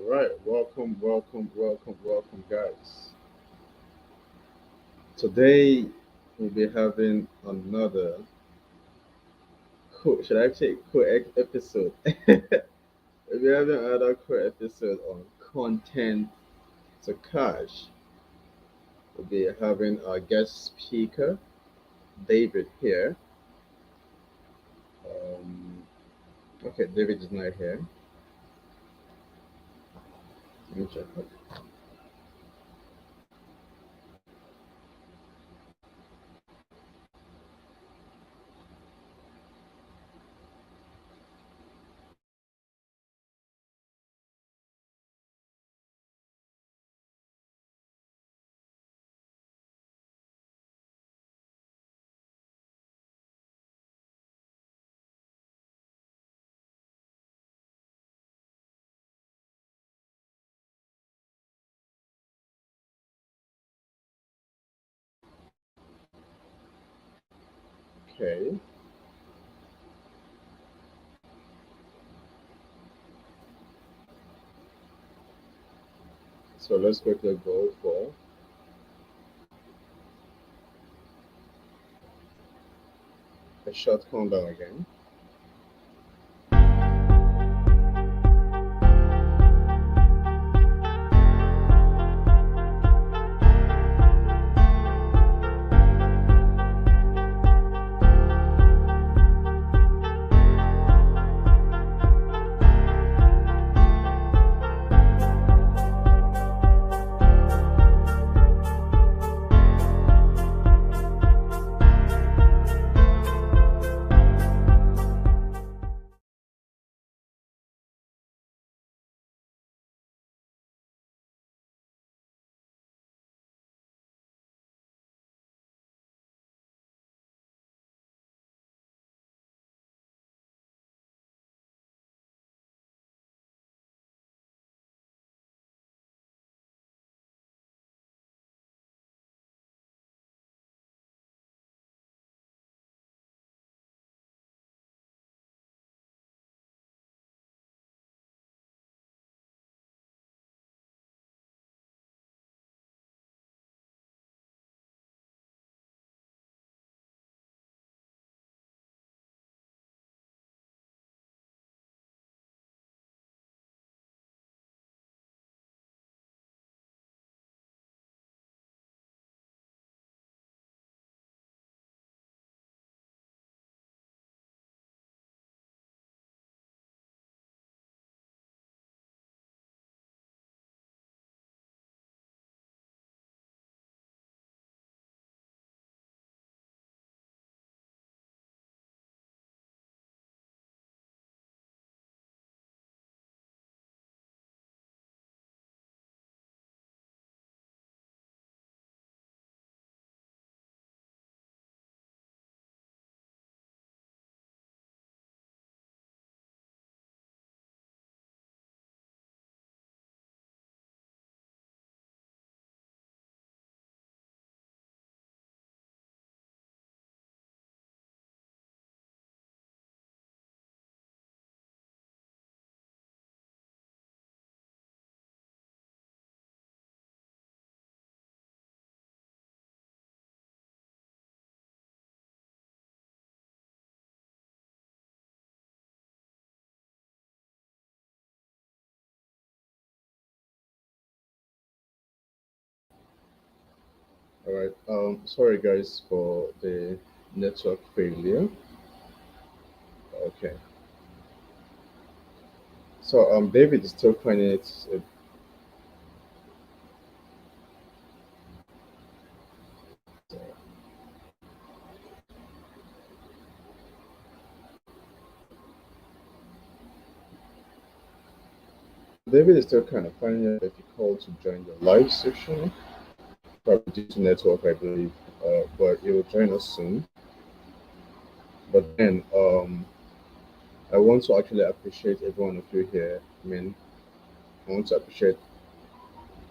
right, welcome, guys. Today we'll be having another cool, should I say cool episode? We'll be having another cool episode on content to cash. We'll be having our guest speaker, David, here. Um, okay, David is not here. Let me check. Okay, so let's quickly go for a short countdown again. All right. Sorry guys for the network failure. Okay. So David is still finding it. David is still kind of finding it difficult to join the live section, probably due to network, I believe. But he will join us soon. But then, I want to actually appreciate every one of you here. I mean, I want to appreciate,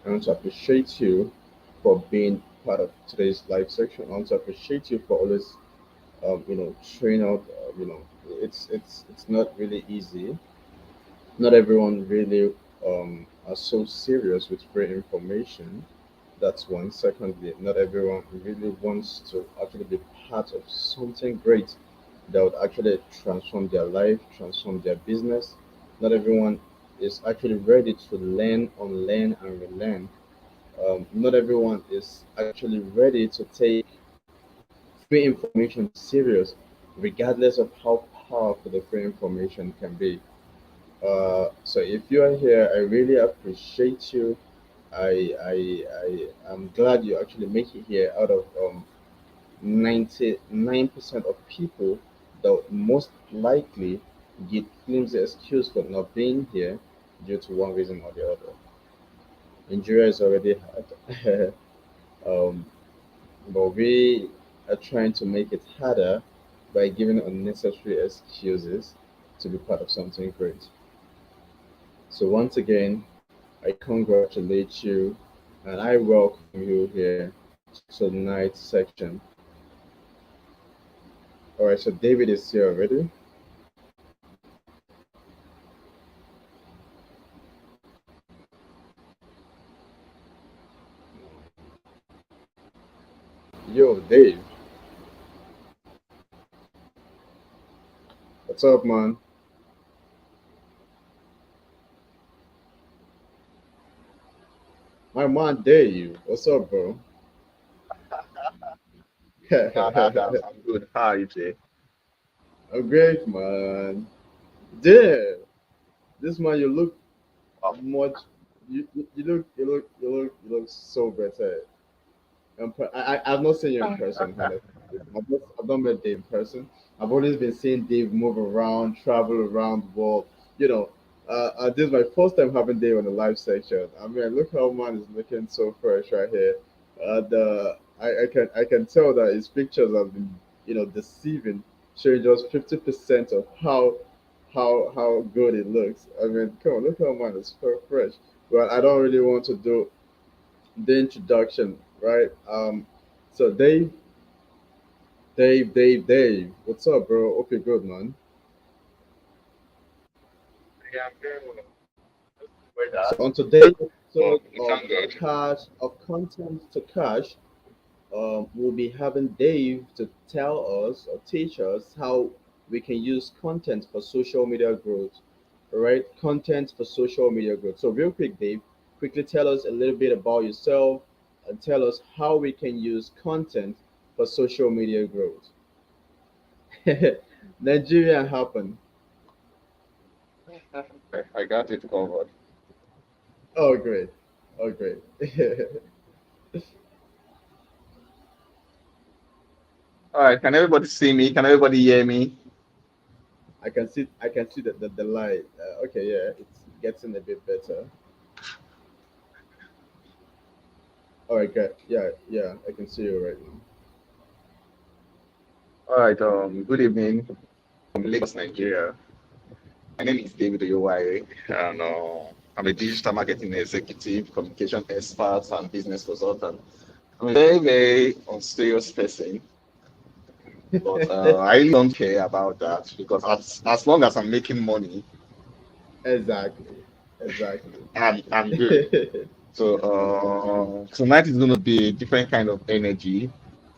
I want to appreciate you for being part of today's live section. I want to appreciate you for always, showing out. It's not really easy. Not everyone really are so serious with free information. That's one. Secondly, not everyone really wants to actually be part of something great that would actually transform their life, transform their business. Not everyone is actually ready to learn, unlearn, and relearn. Not everyone is actually ready to take free information serious, regardless of how powerful the free information can be. So if you are here, I really appreciate you. I'm glad you actually make it here out of 99% of people that most likely give flimsy excuse for not being here due to one reason or the other. Nigeria is already hard, um, but we are trying to make it harder by giving unnecessary excuses to be part of something great. So once again, I congratulate you and I welcome you here to tonight's section. All right, so David is here already. Yo, Dave, what's up, man? My man, Dave, what's up, bro? Adams, I'm good. How are you today? I'm great, man. Damn, this man, you look Oh, much. You look so better. I've not seen you in person, honestly. I've not met Dave in person. I've always been seeing Dave move around, travel around the world. You know, this is my first time having Dave on the live section. I mean, look how man is looking so fresh right here. I can tell that his pictures have been, deceiving, showing just 50% of how good it looks. I mean, come on, look how man is so fresh. Well, I don't really want to do the introduction, right? So Dave, what's up, bro? Hope you're good, man. yeah, I'm very well. Where So that? on today's Well, episode we of thank God. Content to Cash, we'll be having Dave to tell us or teach us how we can use content for social media growth. All right, content for social media growth. So real quick, Dave, quickly tell us a little bit about yourself and tell us how we can use content for social media growth. Nigeria happened. I got it covered. Oh, great. Oh, great. All right, can everybody see me? Can everybody hear me? I can see the light. Okay, yeah, it's getting a bit better. All right, good. Yeah, yeah, I can see you right now. All right, good evening from Lagos, Nigeria. My name is David Oyowaye, and I'm a digital marketing executive, communication expert, and business consultant. I'm a very, very unserious person, but I really don't care about that because as long as I'm making money, Exactly. Exactly. I'm good. So tonight is going to be a different kind of energy.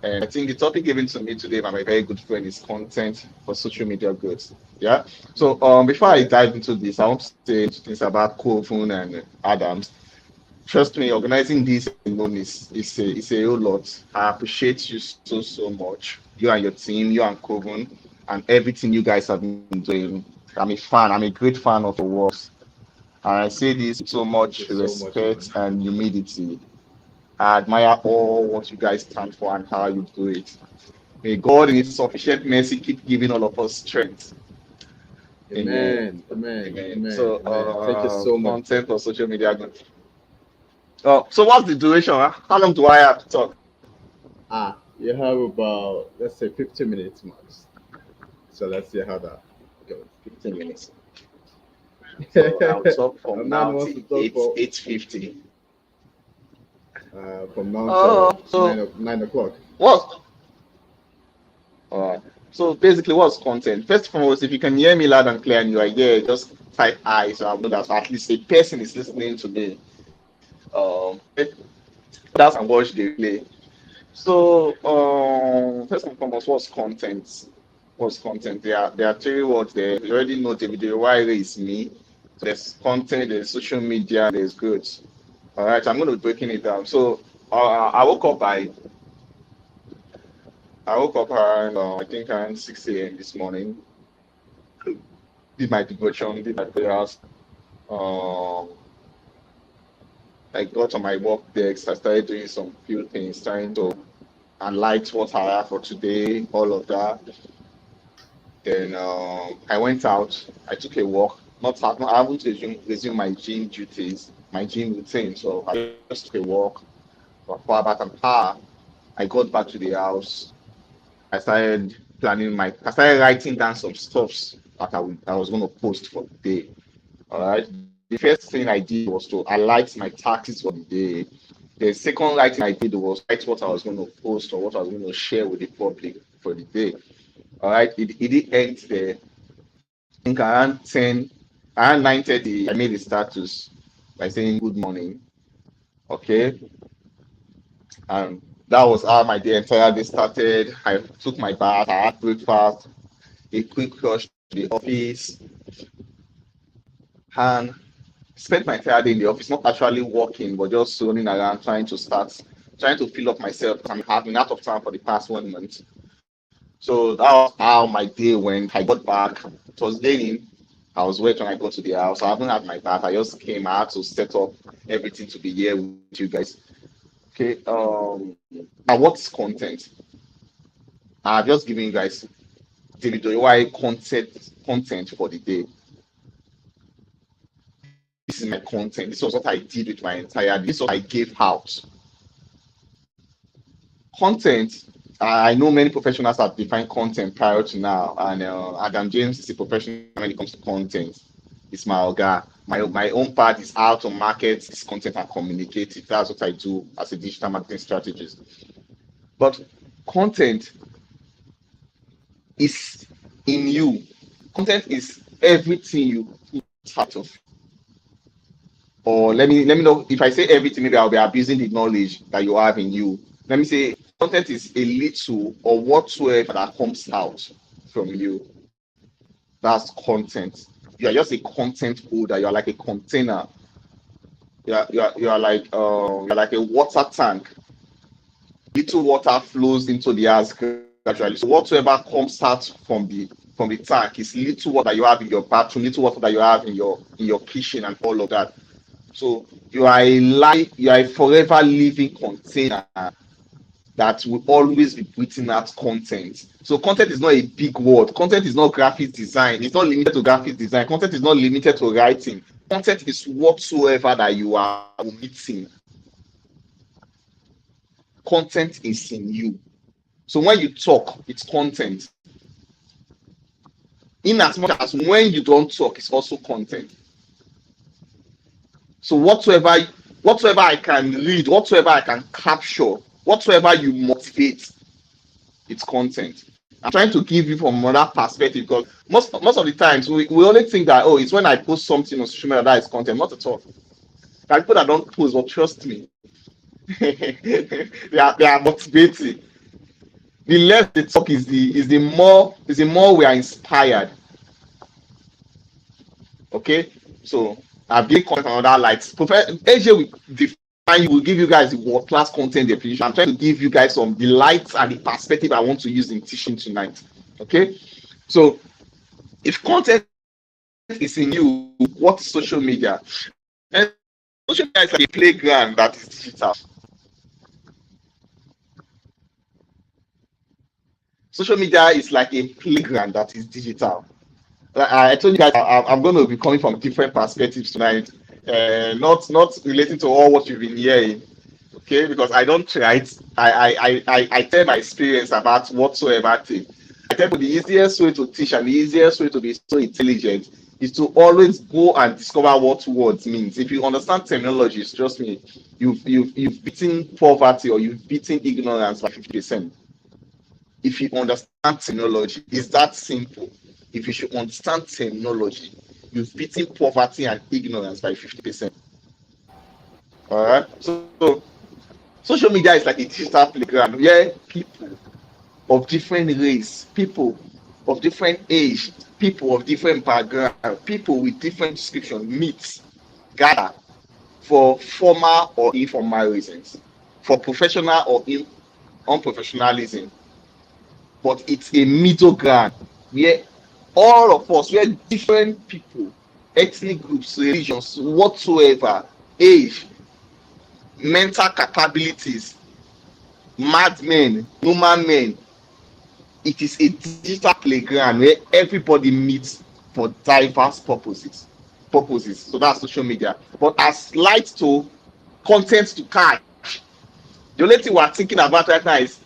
And I think the topic given to me today by my very good friend is content for social media goods. Yeah. So before I Yeah. dive into this, I want to say things about Coven and Adams. Trust me, organizing this alone is a whole lot. I appreciate you so much. You and your team, you and Coven, and everything you guys have been doing. I'm a fan. I'm a great fan of your works. And I say this with so Thank you much so much, respect man. and humility. I admire all what you guys stand for and how you do it. May God in His sufficient mercy keep giving all of us strength. Amen. Amen. Amen. Amen. Amen. So, Amen. Thank you so much, bro. content on social media. So what's the duration? Huh? How long do I have to talk? You have about, let's say, 50 minutes max. So let's see how that goes. 15 minutes. So I'll talk A from man now wants till to talk for 8:50. from now till Oh, so 9 o'clock. what? All right. So basically, what's content? First and foremost, if you can hear me loud and clear and you are here, just type I, so I know that at least a person is listening to me. That's and watch the replay. So first and foremost, what's content? What's content? There are three words there. You already know the video. Why is me? So there's content, there's social media, there's goods. All right, I'm going to be breaking it down. So I woke up around I think around 6 a.m. this morning. Did my devotion, did my prayers. Um, I got on my work desk. I started doing some few things, trying to highlight what I have for today, all of that. Then I went out. I took a walk. I haven't resumed my gym duties, my gym routine. So I just took a walk for about an hour. I got back to the house. I started writing down some stuffs that I was going to post for the day. All right. The first thing I did was to highlight my taxes for the day. The second writing I did was write what I was going to post or what I was going to share with the public for the day. All right. It did end there. I think around 9:30, I made a status by saying good morning. Okay. And that was how my day entire day started. I took my bath, I had breakfast, a quick rush to the office, and spent my entire day in the office, not actually working, but just running around trying to fill up myself. I've been out of town for the past 1 month. So that was how my day went. I got back. It was raining. I was wet when I got to the house. I haven't had my bath. I just came out to set up everything to be here with you guys. Okay. Now what's content? I've just given you guys the why content for the day. This is my content. This was what I did with my entire day. This is what I gave out. Content, I know many professionals have defined content prior to now, and Adam James is a professional when it comes to content. It's my oga. My own part is how to market this content and communicate it. That's what I do as a digital marketing strategist. But content is in you. Content is everything you put out of. Or let me know if I say everything, maybe I'll be abusing the knowledge that you have in you. Let me say content is a little or whatsoever that comes out from you. That's content. You are just a content holder. You are like a container. You are like a water tank. Little water flows into the earth gradually. So whatsoever comes out from the tank is little water you have in your bathroom, little water that you have in your kitchen, and all of that. So you are a forever living container that will always be putting out content. So content is not a big word. Content is not graphic design. It's not limited to graphic design. Content is not limited to writing. Content is whatsoever that you are omitting. Content is in you. So when you talk, it's content. In as much as when you don't talk, it's also content. So whatsoever I can read, whatsoever I can capture, whatsoever you motivate, it's content. I'm trying to give you from another perspective because most of the times we only think that it's when I post something on social media that is content. Not at all. There are people that don't post, but trust me, they are motivating. The less they talk is the more we are inspired. Okay, so I've given content on that light. AJ will define you, will give you guys the world class content definition. I'm trying to give you guys some the lights and the perspective I want to use in teaching tonight. Okay, so if content is in you, what is social media? And social media is like a playground that is digital. Social media is like a playground that is digital. I told you guys I'm going to be coming from different perspectives tonight, not relating to all what you've been hearing, okay? Because I don't write. I tell my experience about whatsoever thing. I tell you the easiest way to teach and the easiest way to be so intelligent is to always go and discover what words means. If you understand terminologies, trust me, you've beaten poverty or you've beaten ignorance by 50%. if you understand terminology. It's that simple. If you should understand terminology, you've beaten poverty and ignorance by 50%. All right. So social media is like a digital playground where people of different race, people of different age, people of different background, people with different description meet, gather for formal or informal reasons, for professional or unprofessionalism. But it's a middle ground where all of us, where different people, ethnic groups, religions, whatsoever, age, mental capabilities, madmen, human men, it is a digital playground where everybody meets for diverse purposes. So that's social media. But as light to content to cash, the only thing we're thinking about right now is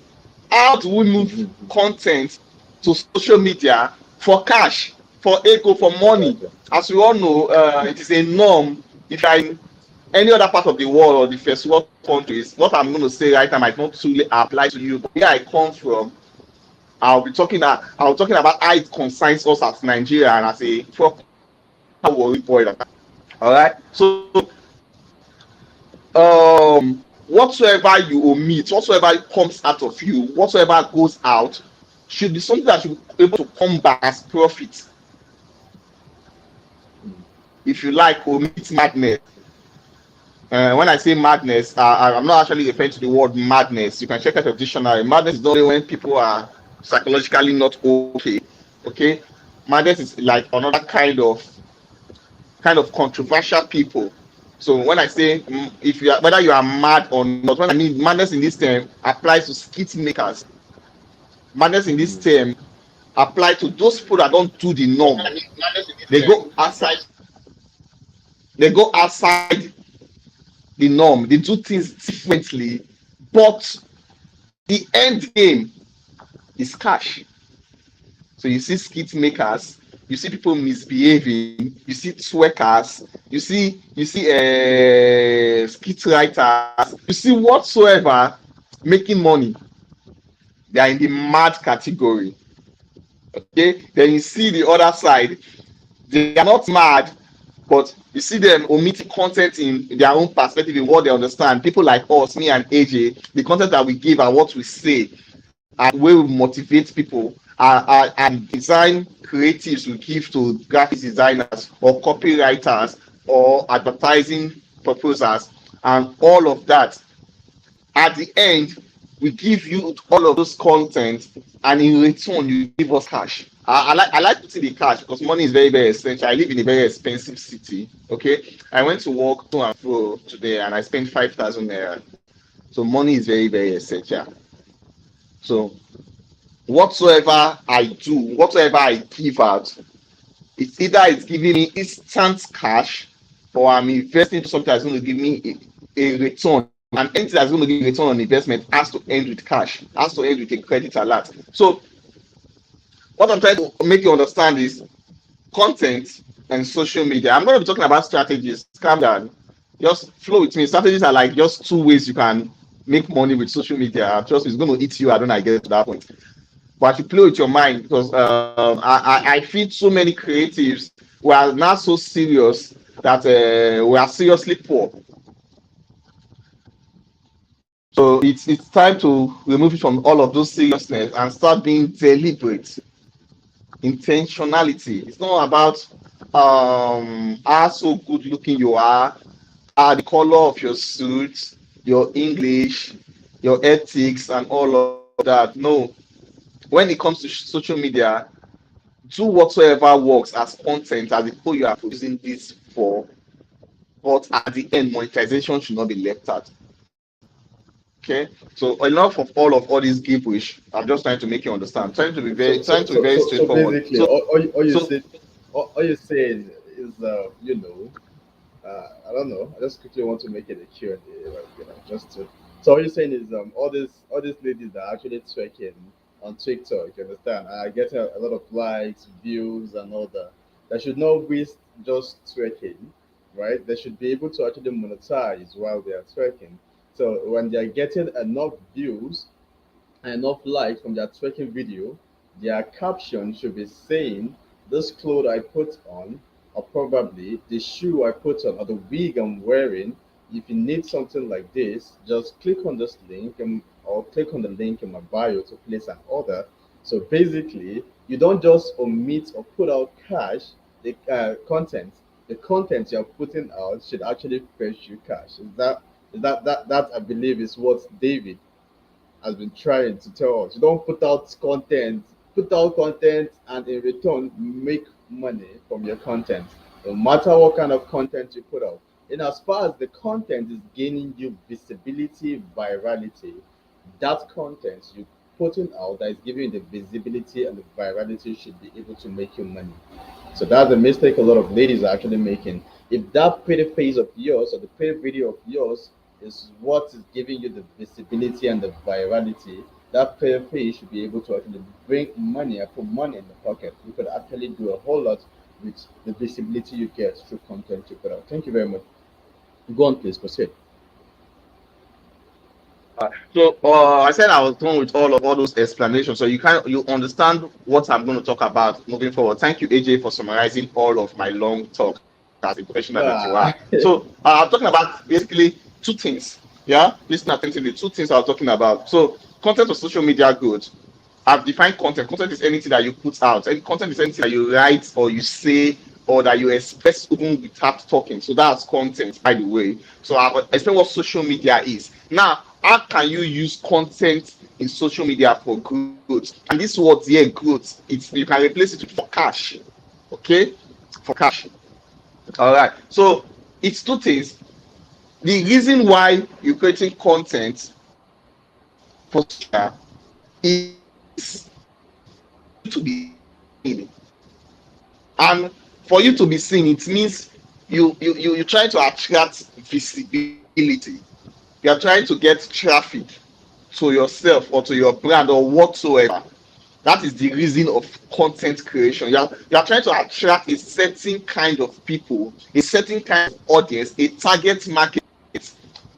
how do we move content to social media for cash, for ego, for money. Exactly. As we all know, it is a norm. If you're in any other part of the world or the first world countries, what I'm going to say right now might not truly apply to you, but where I come from, I'll be talking about how it concerns us as Nigeria and as a proper worry boy. All right. So whatsoever you omit, whatsoever comes out of you, whatsoever goes out, should be something that should be able to come back as profit. If you like, omit madness. When I say madness, I'm not actually referring to the word madness. You can check out the dictionary. Madness is only when people are psychologically not okay. Okay, madness is like another kind of controversial people. So when I say if you are whether you are mad or not, when I mean madness in this term applies to skit makers. Madness in this term apply to those people that don't do the norm. They go outside. They go outside the norm. They do things differently, but the end game is cash. So you see skit makers, you see people misbehaving, you see twerkers, you see skit writers, you see whatsoever making money. They are in the mad category. Okay, then you see the other side. They are not mad, but you see them omitting content in their own perspective in what they understand. People like us, me and AJ, the content that we give and what we say and way we motivate people and design creatives we give to graphic designers or copywriters or advertising proposers and all of that. At the end, we give you all of those content, and in return, you give us cash. I like putting the cash because money is very, very essential. I live in a very expensive city. Okay, I went to work to and fro today, and I spent 5,000 naira. So money is very, very essential. So whatsoever I do, whatsoever I give out, it's giving me instant cash or I'm investing into something that's going to give me a return. And anything that's going to give a return on investment has to end with cash, has to end with a credit alert. So what I'm trying to make you understand is content and social media. I'm going to be talking about strategies. Calm down. Just flow with me. Strategies are like just two ways you can make money with social media. Trust me, it's going to eat you. I don't know, I get to that point. But you play with your mind because I feed so many creatives who are not so serious that we are seriously poor. So it's time to remove it from all of those seriousness and start being deliberate. Intentionality. It's not about how so good looking you are, the color of your suit, your English, your ethics, and all of that. No, when it comes to social media, do whatsoever works as content as the people you are producing this for, but at the end, monetization should not be left out. Okay, so enough of all this gibberish. I'm just trying to make you understand. Trying to be very So straightforward. basically, all you So say, all you're saying is, I don't know. I just quickly want to make it a Q&A, like, just to. So all you're saying is, all these ladies that are actually twerking on TikTok, you understand, are getting a lot of likes, views, and all that. They should not waste just twerking, right? They should be able to actually monetize while they are twerking. So when they are getting enough views, and enough likes from their twerking video, their caption should be saying, "This clothes I put on, or probably the shoe I put on, or the wig I'm wearing. If you need something like this, just click on this link or click on the link in my bio to place an order." So basically, you don't just omit or put out cash, the content. The content you're putting out should actually fetch you cash. That I believe is what David has been trying to tell us. You don't put out content and in return make money from your content. No matter what kind of content you put out. And as far as the content is gaining you visibility, virality, that content you putting out that is giving you the visibility and the virality should be able to make you money. So that's the mistake a lot of ladies are actually making. If that pretty face of yours or the pretty video of yours is what is giving you the visibility and the virality, that pretty face should be able to actually bring money and put money in the pocket. You could actually do a whole lot with the visibility you get through content you put out. Thank you very much. Go on, please proceed. So I said I was done with all those explanations, so you understand what I'm going to talk about moving forward. Thank you, AJ, for summarizing all of my long talk as a professional that you Ah, are. So I'm talking about basically two things. Yeah, listen attentively. Two things I was talking about. So content of social media good. I've defined content. Content is anything that you put out. And content is anything that you write or you say or that you express even without talking. So that's content, by the way. So I've explained what social media is. Now, how can you use content in social media for growth? And this word here, growth, it's you can replace it with for cash. Okay? For cash. All right. So it's two things. The reason why you're creating content for social is to be seen. And for you to be seen, it means you try to attract visibility. You are trying to get traffic to yourself or to your brand or whatsoever. That is the reason of content creation. You are trying to attract a certain kind of people, a certain kind of audience, a target market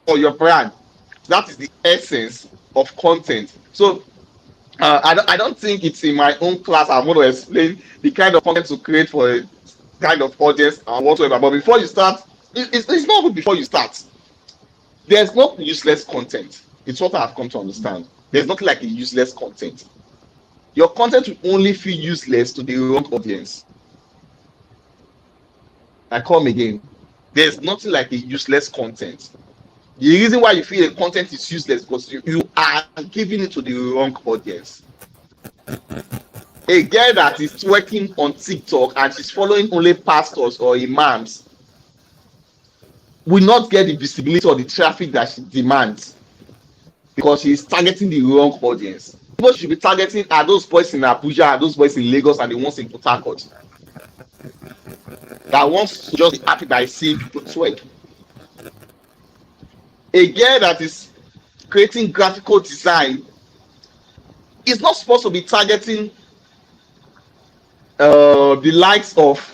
for your brand. That is the essence of content. So I don't think it's in my own class I'm going to explain the kind of content to create for a kind of audience and whatsoever. But before you start, it's not even before you start. There's no useless content. It's what I've come to understand. There's nothing like a useless content. Your content will only feel useless to the wrong audience. I come again. There's nothing like a useless content. The reason why you feel a content is useless because you are giving it to the wrong audience. A girl that is working on TikTok and she's following only pastors or imams will not get the visibility or the traffic that she demands because she is targeting the wrong audience. People should be targeting are those boys in Abuja, are those boys in Lagos, and the ones in Port Harcourt that wants to just be happy by seeing people twerk. A girl that is creating graphical design is not supposed to be targeting the likes of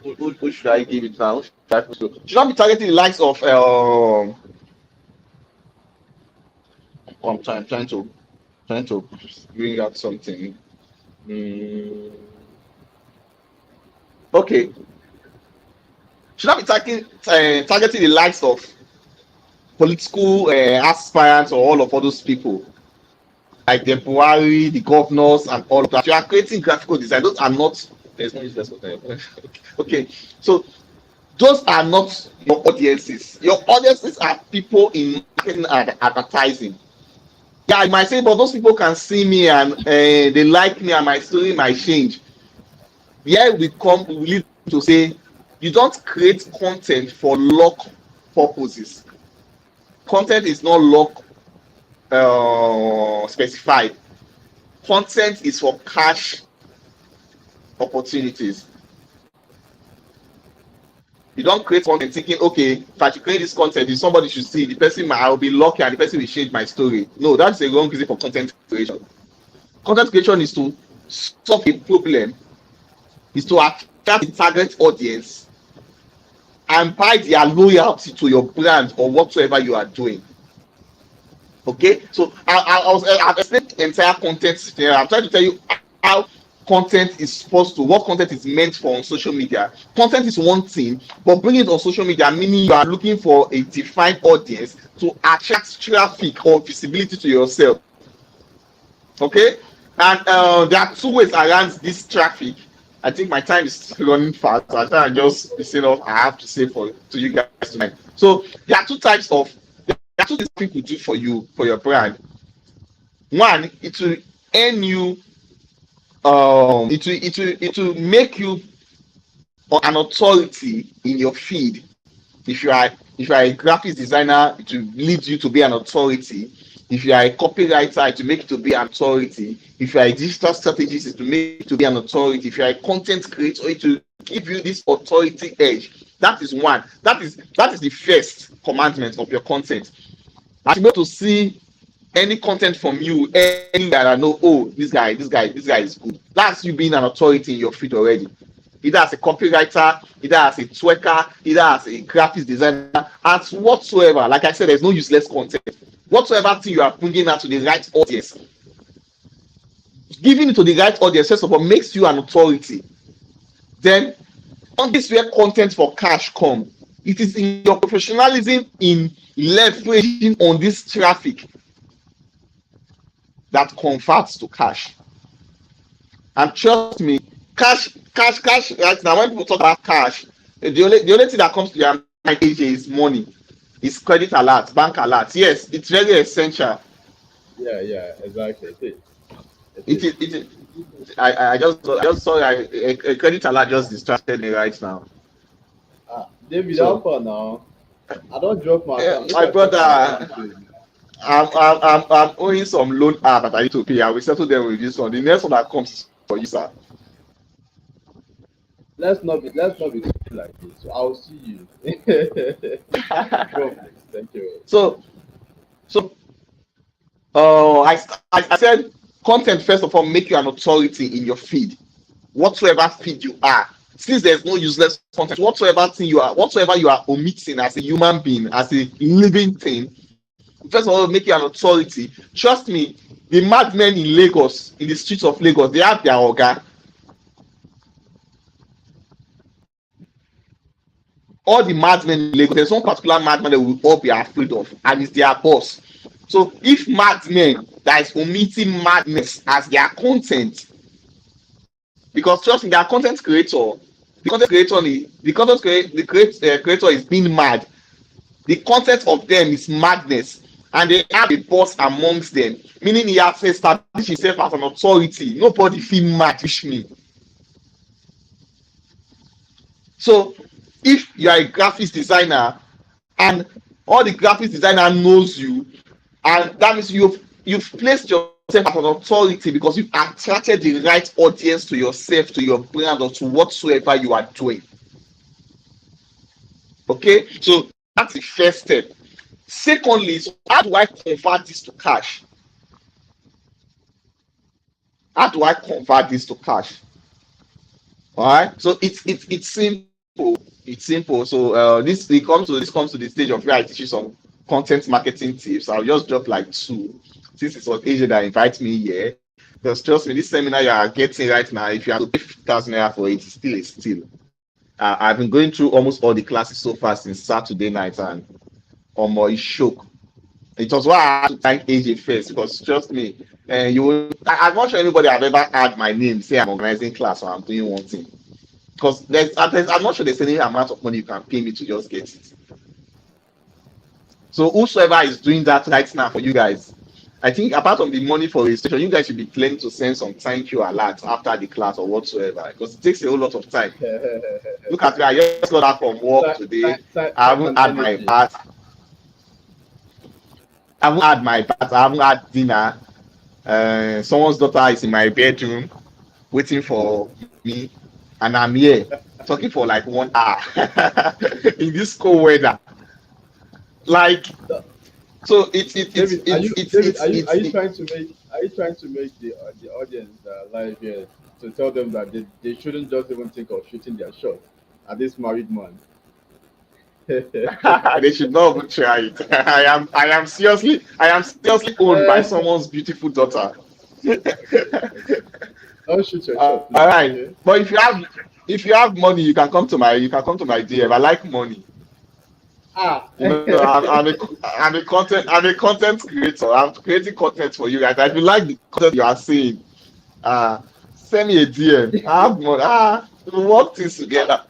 who should I give it now? Should not be targeting the likes of I'm trying to bring out something. Mm, okay, should not be targeting the likes of political aspirants or all those people like the Buhari, the governors, and all of that. You are creating graphical design. Those are not. There's no useless content. Okay, so those are not your audiences. Your audiences are people in marketing and advertising. Yeah, you might say, but those people can see me and they like me and my story might change. Here we need to say, you don't create content for luck purposes. Content is not luck specified. Content is for cash opportunities. You don't create content thinking, okay, if I should create this content, if somebody should see, the person I'll be lucky and the person will change my story. No, that's a wrong reason for content creation. Content creation is to solve a problem, is to attract a target audience and buy their loyalty to your brand or whatsoever you are doing. Okay, so I've explained the entire content scenario. I'm trying to tell you how content is supposed to, what content is meant for on social media. Content is one thing, but bring it on social media, meaning you are looking for a defined audience to attract traffic or visibility to yourself. Okay, and there are two ways around this traffic. I think my time is running fast. I think I just be saying all I have to say for to you guys tonight. So there are two types of, there are two things people do for you, for your brand. One, it will earn you, it will make you an authority in your feed. If you are, if you are a graphics designer, it will lead you to be an authority. If you are a copywriter, it will make you to be an authority. If you are a digital strategist, it will make you to be an authority. If you are a content creator, it will give you this authority edge. That is one. That is the first commandment of your content. I should be able to see any content from you anywhere I know, oh, this guy is good. That's you being an authority in your field already. Either as a copywriter, either as a twerker, either as a graphics designer, as whatsoever. Like I said, there's no useless content. Whatsoever thing you are bringing out to the right audience, giving it to the right audience, first of all, makes you an authority. Then, on this where content for cash come, it is in your professionalism in leveraging on this traffic that converts to cash. And trust me, cash right now, when people talk about cash, the only thing that comes to their mind is money. It's credit alert, bank alert. Yes, it's very essential. Yeah, yeah, exactly. It is. It It is. is. It is. I just saw a credit alert just distracted me right now. David, how So, far now? I don't drop my account. Make my I check my account brother, today. I'm owing some loan that I need to pay. I will settle them with this one. The next one that comes is for you, sir. Let's not be talking like this. So I'll see you. Go please. Thank you. so so I said content first of all make you an authority in your feed, whatsoever feed you are. Since there's no useless content, whatsoever you are omitting as a human being, as a living thing, first of all make you an authority. Trust me, the madmen in Lagos, in the streets of Lagos, they have their oga. All the madmen in Lagos, there's one particular madman that we will all be afraid of, and it's their boss. So if madmen that is omitting madness as their content, because trust me, their content creator, the creator is being mad. The content of them is madness, and they have a boss amongst them, meaning he has established himself as an authority. Nobody feel mad with me. So if you are a graphics designer and all the graphics designer knows you, and that means you've placed yourself as an authority because you've attracted the right audience to yourself, to your brand, or to whatsoever you are doing. Okay, so that's the first step. Secondly, so how do I convert this to cash? How do I convert this to cash? All right, so it's simple. It's simple. So this comes to the stage of where I teach you some content marketing tips. I'll just drop like two, since it was Asia that invites me here. Because trust me, this seminar you are getting right now, if you have to pay 50,000 naira for it, it's still a steal. I've been going through almost all the classes so far since Saturday night, and it's shook. It was why I had to thank AJ first, because trust me, I'm not sure anybody have ever had my name say I'm organizing class or I'm doing one thing. Because I'm not sure there's any amount of money you can pay me to just get it. So whosoever is doing that right now for you guys, I think apart from the money for registration, you guys should be planning to send some thank you alert after the class or whatsoever, because it takes a whole lot of time. Look at me, I just got out from work today. I Time haven't and had my energy. bath. I haven't had dinner. Someone's daughter is in my bedroom waiting for me, and I'm here talking for like 1 hour in this cold weather. Like, so David, are you it, trying to make the audience live here to tell them that they shouldn't just even think of shooting their shot at this married man? They should not even try it. I am seriously owned by someone's beautiful daughter. I'll shoot your shot, All please. right. Okay. But if you have money, you can come to my DM. I like money. Ah. I'm a content creator. I'm creating content for you guys. If you like the content you are seeing, uh, send me a DM. I have money. We'll work things together.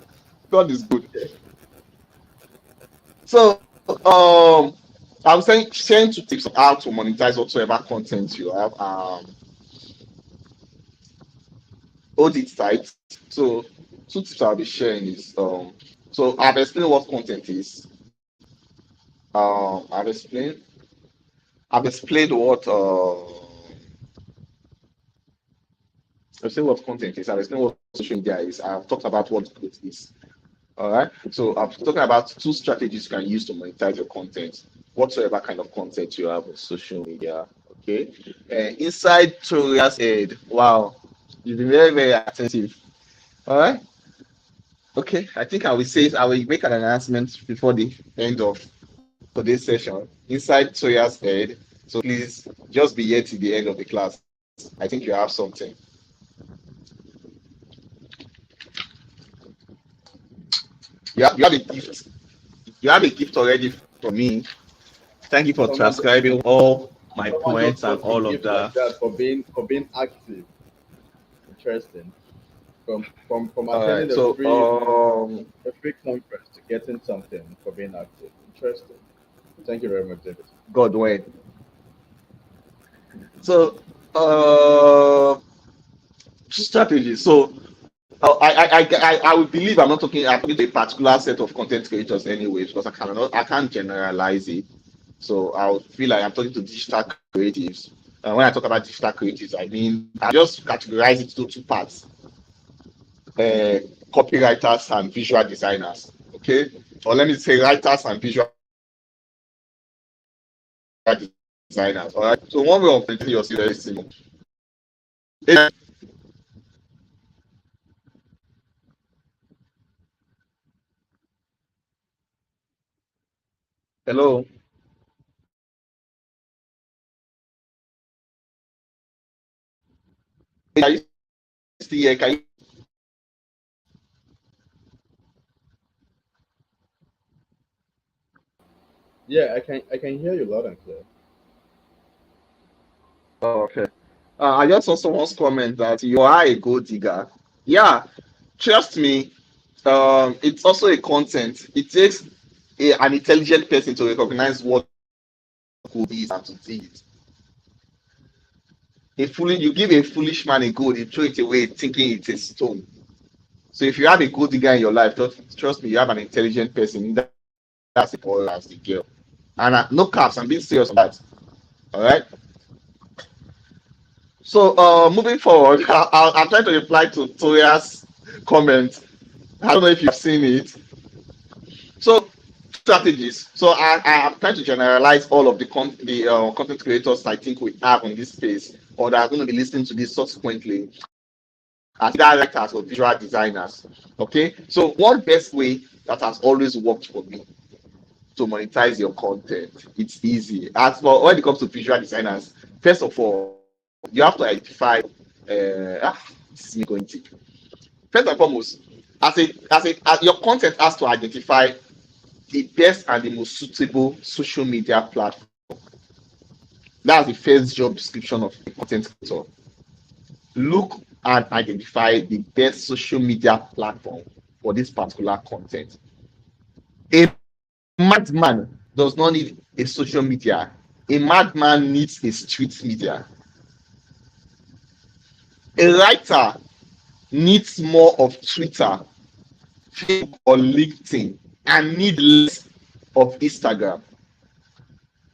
God is good. So, I'm sharing 2 tips on how to monetize whatsoever content you have. Hold it tight. So, 2 tips I'll be sharing is so I've explained what content is. I've explained what content is. I've explained what social media is. I've talked about what growth is. All right. So I'm talking about 2 strategies you can use to monetize your content, whatsoever kind of content you have on social media. Okay. Inside Toria's head. Wow, you've been very, very attentive. All right. Okay. I think I will make an announcement before the end of today's session. Inside Toria's head. So please just be here till the end of the class. I think you have something. You have a gift. You have a gift already from me. Thank you for Someone, transcribing all my someone just points and got a all of gift like that. that for being active. Interesting. From All right. attending So a free conference to getting something for being active. Interesting. Thank you very much, David. God went. So uh strategy. So I would believe I'm talking to a particular set of content creators anyway, because I can't generalize it. So I would feel like I'm talking to digital creatives. When I talk about digital creatives, I mean I just categorize it to 2 parts: uh, copywriters and visual designers. Okay, or let me say writers and visual designers. All right. So one way of presenting your skill is very simple. Eh, Hello. Can you see here? Can you? Yeah, I can hear you loud and clear. Oh, okay. I just saw someone's comment that you are a gold digger. Yeah, trust me. It's also a content. It takes an intelligent person to recognize what gold is and to dig it. You give a foolish man a gold, he throw it away thinking it's a stone. So if you have a gold digger in your life, trust me, you have an intelligent person. That's the boy, as the girl. And no caps, I'm being serious on that. All right. So moving forward, I'm trying to reply to Toria's comment. I don't know if you've seen it. So strategies. So I am trying to generalize all of the content creators I think we have on this space, or that are going to be listening to this subsequently, as directors or visual designers. Okay. So one best way that has always worked for me to monetize your content, it's easy. As for when it comes to visual designers, first of all, you have to identify. This is me going deep. First and foremost, as your content has to identify the best and the most suitable social media platform. That's the first job description of a content creator. Look and identify the best social media platform for this particular content. A madman does not need a social media. A madman needs a street media. A writer needs more of Twitter, Facebook, or LinkedIn, and need less of Instagram.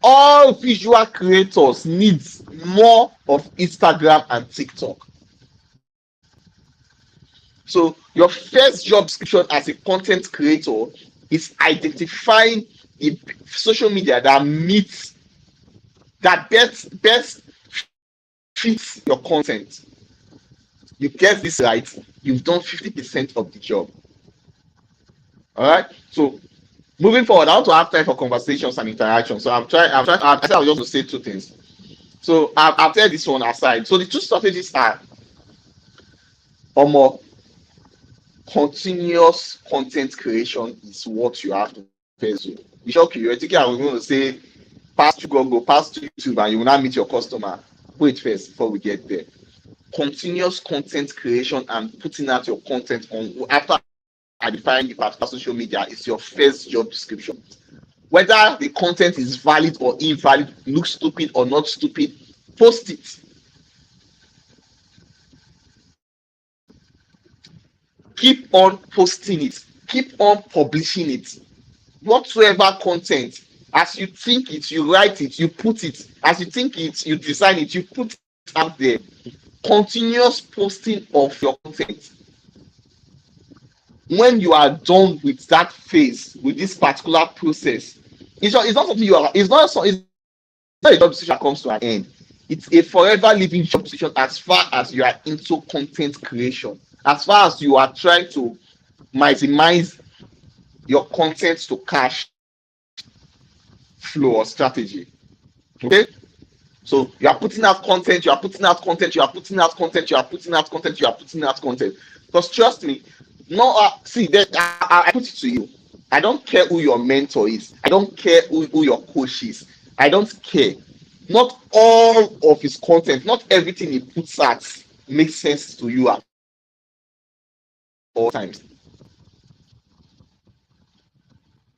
All visual creators need more of Instagram and TikTok. So your first job description as a content creator is identifying the social media that best fits your content. You get this right, you've done 50% of the job. All right. So Moving forward, I want to have time for conversations and interaction. So I said I was just to say two things. So I've set this one aside. So the two strategies are more continuous content creation is what you have to first do. You shock you. You're thinking I'm going to say pass to Google, pass to YouTube, and you will not meet your customer. Wait first before we get there. Continuous content creation and putting out your content on after identifying the particular social media is your first job description. Whether the content is valid or invalid, looks stupid or not stupid, post it. Keep on posting it. Keep on publishing it. Whatsoever content, as you think it, you write it, you put it. As you think it, you design it, you put it out there. Continuous posting of your content. When you are done with that phase, with this particular process, it's not something you are. It's not a job decision that comes to an end. It's a forever living job decision as far as you are into content creation. As far as you are trying to maximize your content to cash flow or strategy. Okay? So you are putting out content, you are putting out content, you are putting out content, you are putting out content, you are putting out content. Because trust me, no, see, I put it to you. I don't care who your mentor is. I don't care who your coach is. I don't care. Not all of his content, not everything he puts out makes sense to you at all times.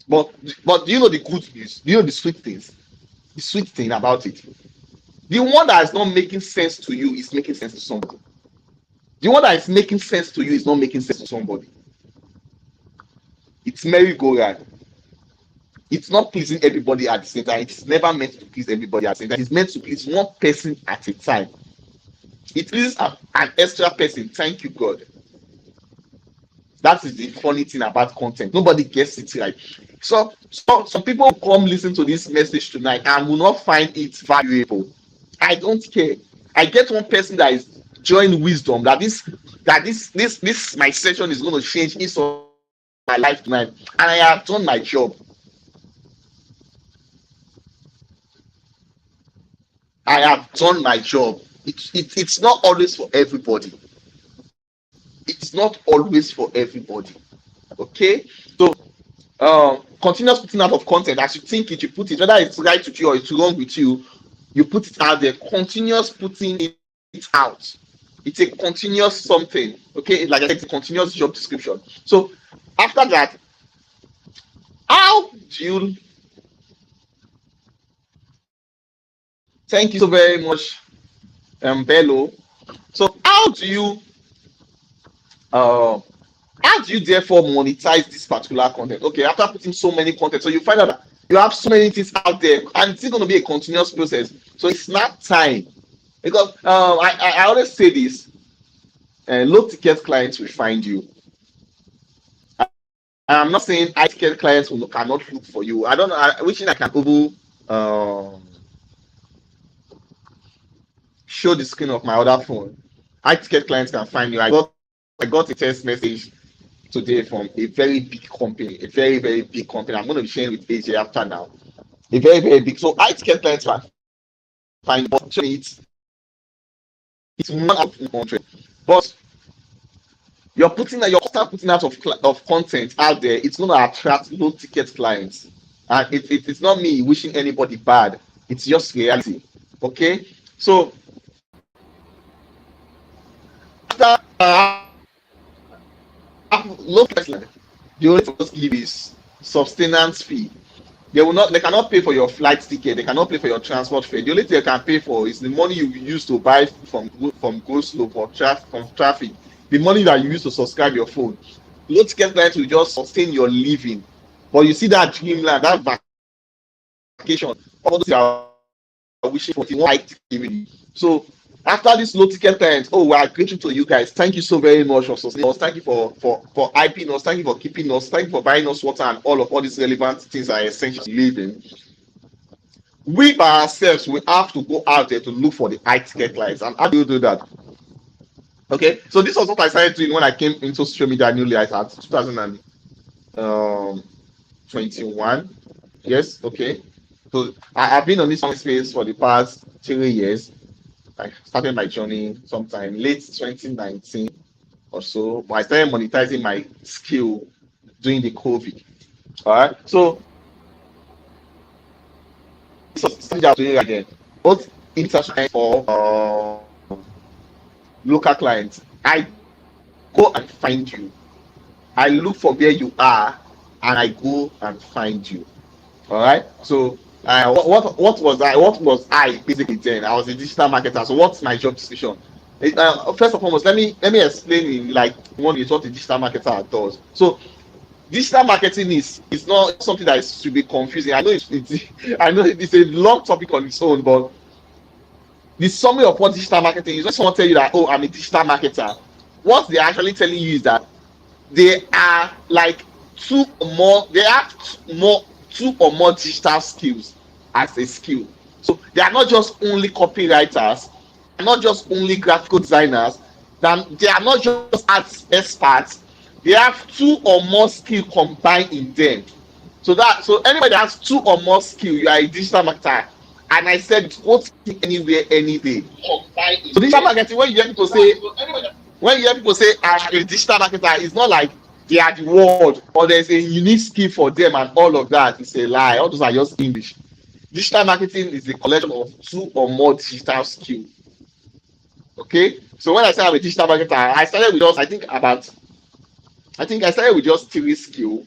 But do you know the good news? Do you know the sweet things? The sweet thing about it. The one that is not making sense to you is making sense to somebody. The one that is making sense to you is not making sense to somebody. It's merry-go-round. It's not pleasing everybody at the same time. It's never meant to please everybody at the same time. It's meant to please one person at a time. It pleases an extra person. Thank you, God. That is the funny thing about content. Nobody gets it right. So some people come listen to this message tonight and will not find it valuable. I don't care. I get one person that is joining wisdom that this my session is going to change his or my life tonight, and I have done my job. I have done my job. It's not always for everybody. It's not always for everybody. Okay, so continuous putting out of content. As you think it, you put it. Whether it's right with you or it's wrong with you, you put it out there. Continuous putting it out. It's a continuous something. Okay, like I said, it's a continuous job description. So after that, how do you? Thank you so very much, Bello. So how do you therefore monetize this particular content? Okay, after putting so many content, so you find out that you have so many things out there, and it's going to be a continuous process. So it's not time, because I always say this: low ticket clients will find you. I'm not saying high ticket clients cannot look for you. I don't know. I wish I can Google show the screen of my other phone. High ticket clients can find you. I got a text message today from a very big company, a very, very big company. I'm going to be sharing with AJ after now. A very, very big. So high ticket clients can find you, but it's one out of 100. But you're putting out of content out there, it's going to attract low ticket clients. And it's not me wishing anybody bad. It's just reality. Okay? So after low ticket, the only thing to give is sustenance fee. They cannot pay for your flight ticket, they cannot pay for your transport fare. The only thing they can pay for is the money you use to buy from go slow from traffic, the money that you use to subscribe your phone. Low ticket clients will just sustain your living. But you see that dreamland, that vacation, all those are wishing for so after this low ticket clients, we are grateful to you guys. Thank you so very much for sustaining us. Thank you for hyping us. Thank you for keeping us. Thank you for buying us water and all these relevant things are essential to living. We by ourselves, we have to go out there to look for the high ticket clients. And how do you do that? Okay, so this was what I started doing when I came into social media newly. I had 2000 and 2021. Yes, okay. So I've been on this space for the past 3 years. I started my journey sometime late 2019 or so, but I started monetizing my skill during the COVID. All right. So this was something I was doing right then, both international or local clients. I go and find you. I look for where you are, and I go and find you. All right. So what was I? What was I basically then? I was a digital marketer. So what's my job description? First and foremost, let me explain in like 1 minute what a digital marketer does. So digital marketing is not something that should be confusing. I know it's I know it's a long topic on its own, but the summary of what digital marketing is when someone tell you that, oh, I'm a digital marketer, what they're actually telling you is that they are like they have two or more digital skills as a skill. So they are not just only copywriters, they're not just only graphical designers, they are not just arts experts, they have two or more skill combined in them. So anybody that has two or more skill, you are a digital marketer. And I said go anywhere any day. So digital marketing, when you hear people say I'm a digital marketer, it's not like they are the world or there's a unique skill for them and all of that. It's a lie. All those are just English. Digital marketing is a collection of two or more digital skills. Okay. So when I say I'm a digital marketer, I started with just I started with just three skills.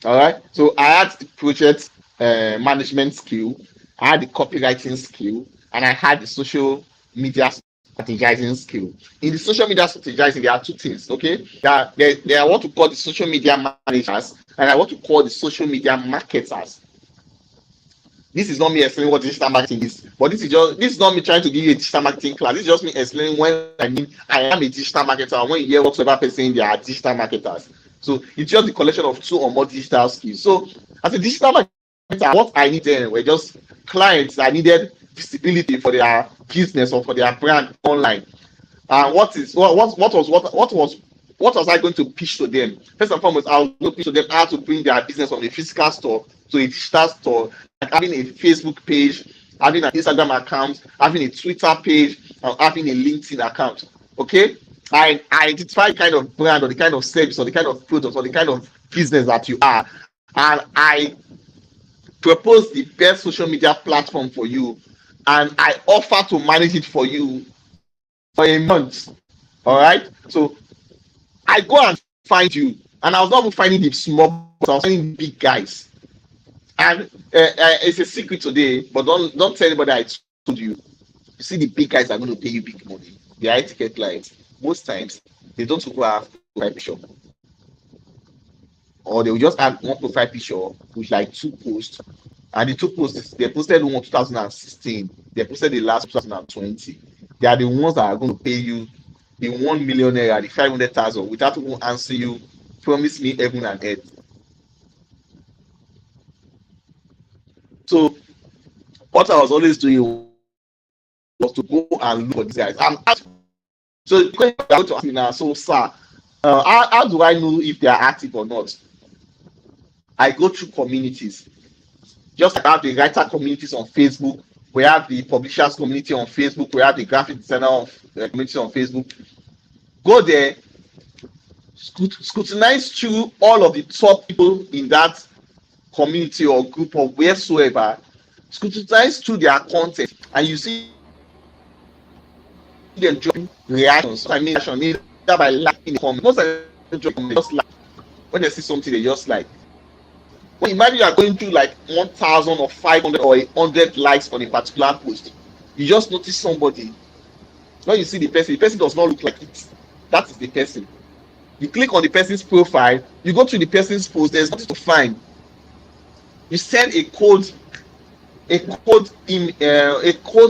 All right. So I had the project management skill, I had the copywriting skill, and I had the social media strategizing skill. In the social media strategizing, there are two things. Okay. There are what to call the social media managers, and I want to call the social media marketers. This is not me explaining what digital marketing is, but this is not me trying to give you a digital marketing class. This is just me explaining when I mean I am a digital marketer. When you hear whatsoever person saying they are digital marketers, so it's just the collection of two or more digital skills. So as a digital marketer, what I needed were just clients that needed visibility for their business or for their brand online. And what was I going to pitch to them? First and foremost, I was going to pitch to them how to bring their business from a physical store to a digital store, like having a Facebook page, having an Instagram account, having a Twitter page, and having a LinkedIn account. Okay, I identify the kind of brand or the kind of service or the kind of product or the kind of business that you are, and I propose the best social media platform for you, and I offer to manage it for you for a month. All right. So I go and find you, and I was not even finding the small, but I was finding big guys. And it's a secret today, but don't tell anybody I told you. You see, the big guys are going to pay you big money. The high ticket clients, most times they don't go have profile picture, or they will just have one profile picture with like two posts, and the two posts they posted one 2016, they posted the last 2020. They are the ones that are going to pay you the 1 million naira, the 500,000 without even answer you. Promise me heaven and earth. So what I was always doing was to go and look for these guys. So the question you're going to ask me now, so sir, how do I know if they are active or not? I go through communities. Just like I have the writer communities on Facebook, we have the publishers community on Facebook, we have the graphic designer community on Facebook. Go there, scrutinize through all of the top people in that community or group or wheresoever, scrutinize through their content, and you see them dropping reactions. I mean, reaction either by liking the comment. Most of them just like when they see something, they just like. When imagine you are going through like 1,000 or 500 or 100 likes on a particular post, you just notice somebody. When you see the person does not look like it. That is the person. You click on the person's profile, you go to the person's post, there's nothing to find. You send a code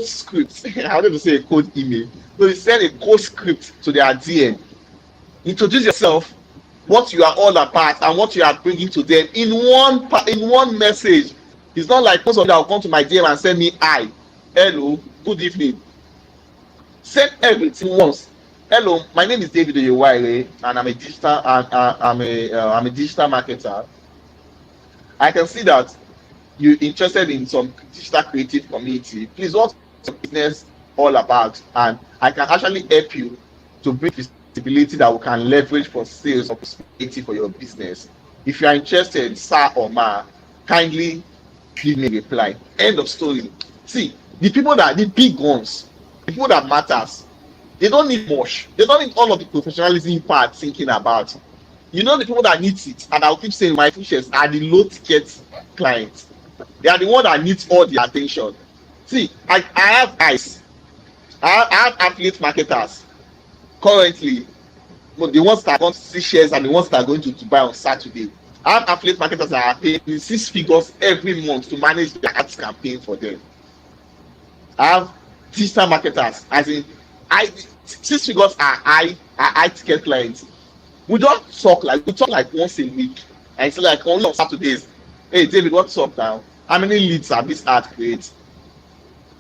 script. I wanted to say a code email. So you send a code script to their DM. Introduce yourself, what you are all about, and what you are bringing to them in one message. It's not like most of them will come to my DM and send me hi, hello, good evening. Send everything once. Hello, my name is David Ighor, and I'm a digital marketer. I can see that you're interested in some digital creative community. Please, what's your business all about? And I can actually help you to bring visibility that we can leverage for sales or prosperity for your business. If you are interested, sir or ma, kindly give me a reply. End of story. See, the big ones, the people that matters, they don't need much. They don't need all of the professionalism part thinking about. You know, the people that need it, and I'll keep saying my features are the low ticket clients. They are the one that needs all the attention. See, I have eyes. I have affiliate marketers currently. The ones that are going to see shares and the ones that are going to buy on Saturday. I have affiliate marketers that are paying 6 figures every month to manage their ads campaign for them. I have digital marketers, as in, 6 figures are high ticket clients. We talk like once a week, and it's like only on Saturdays. Hey David, what's up now? How many leads have this ad create?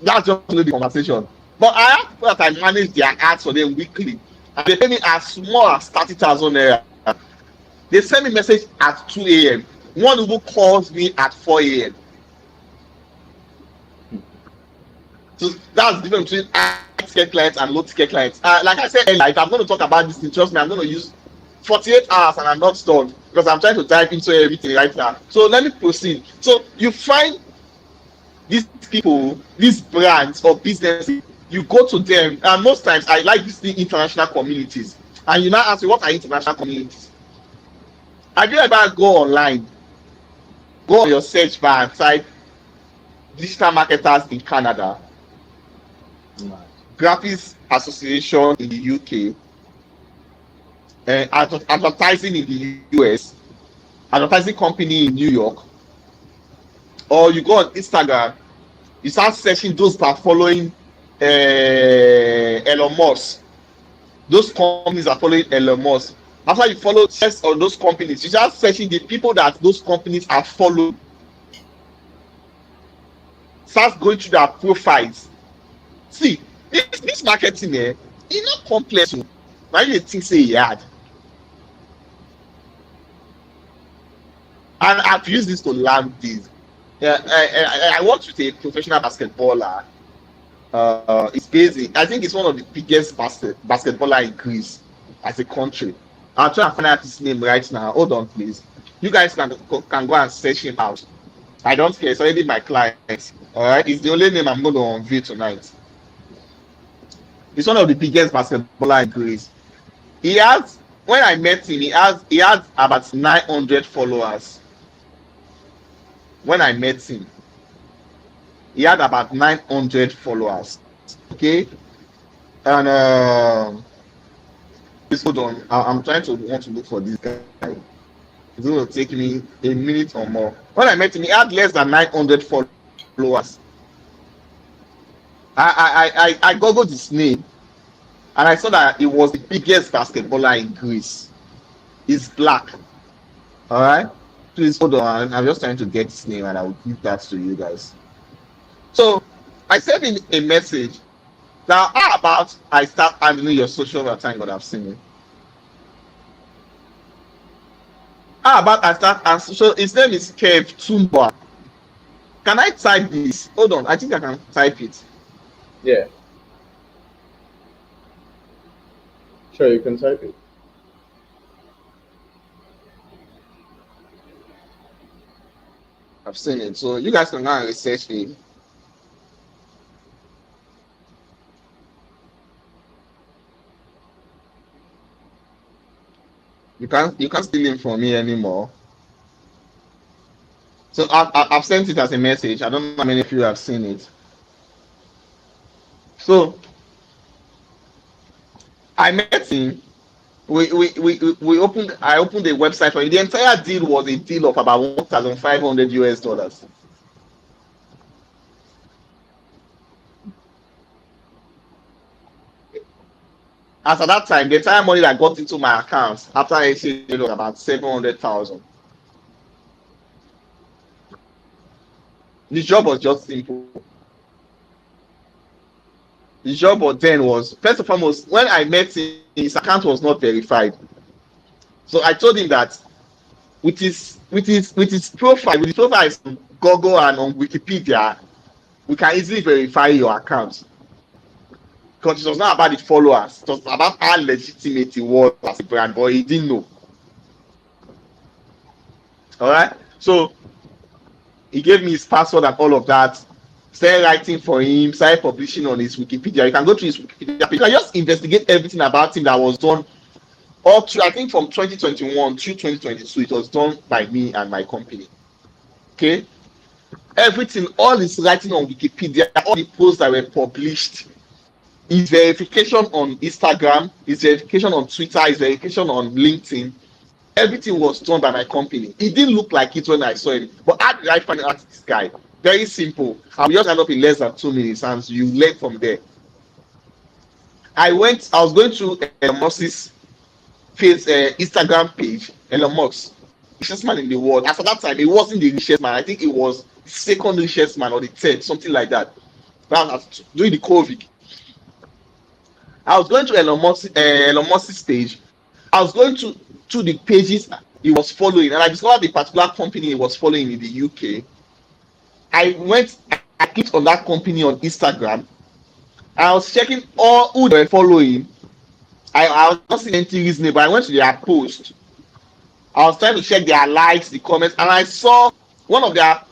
That's just the conversation. But I have people that I manage their ads for them weekly, and they pay me as small as 30,000 naira. They send me message at 2 a.m. One who calls me at 4 a.m. So that's the difference between high ticket clients and low ticket clients. Like I said earlier, if I'm going to talk about this thing, trust me, I'm going to use 48 hours and I'm not done because I'm trying to dive into everything right now. So let me proceed. So you find these people, these brands or businesses, you go to them, and most times I like visiting international communities. And you now ask me, what are international communities? Have you ever go online, go on your search bar and type digital marketers in Canada, graphics association in the UK, advertising in the US, advertising company in New York, or you go on Instagram, you start searching those that are following Elon Musk. Those companies are following Elon Musk. After you follow on those companies, you start searching the people that those companies are following. Start going through their profiles. See, this marketing here, it's not complex. Why do you think say it hard? And I've used this to learn this. Yeah, I worked with a professional basketballer. It's based. I think it's one of the biggest basketballer in Greece as a country. I'll try and find out his name right now. Hold on, please. You guys can go and search him out. I don't care. It's already my client. All right, it's the only name I'm going to unveil tonight. He's one of the biggest basketballer in Greece. He has. When I met him, he has about 900 followers. When I met him, he had about 900 followers. Okay, and please hold on. I'm trying to want to look for this guy. It's going to take me a minute or more. When I met him, he had less than 900 followers. I googled his name, and I saw that he was the biggest basketballer in Greece. He's black. All right. Please hold on. I'm just trying to get his name, and I will give that to you guys. So I sent him a message. Now, how about I start handling your social media? Thank God I've seen it. How about I start and social? His name is Kev Tumba. Can I type this? Hold on. I think I can type it. Yeah. Sure, you can type it. I've seen it. So you guys can go and research it. You can't steal him from me anymore. So I've sent it as a message. I don't know how many of you have seen it. So I met him. I opened a website for him. The entire deal was a deal of about $1,500. As at that time, the entire money that got into my account after exchange was about 700,000. The job was just simple. The job then was, first and foremost, when I met him, his account was not verified. So I told him that with his profile, with his profiles on Google and on Wikipedia, we can easily verify your account. Because it was not about the followers, it was about how legitimate he was as a brand, but he didn't know. All right, so he gave me his password and all of that. Started writing for him, started publishing on his Wikipedia. You can go to his Wikipedia page. You can just investigate everything about him that was done all through, I think from 2021 to 2022. It was done by me and my company. Okay, everything, all his writing on Wikipedia, all the posts that were published, his verification on Instagram, his verification on Twitter, his verification on LinkedIn, everything was done by my company. It didn't look like it when I saw him, but how did I find out this guy? Very simple. I will just end up in less than 2 minutes, and you learn from there. I was going to Elon Musk's Instagram page. Elon Musk, richest man in the world. As at that time, he wasn't the richest man. I think he was the second richest man or the third, something like that. That was during the COVID. I was going to Elon Musk's page. I was going to the pages he was following, and I discovered the particular company he was following in the UK. I clicked on that company on Instagram. I was checking all who they were following. I was not seeing anything reasonable. I went to their post. I was trying to check their likes, the comments, and I saw one of their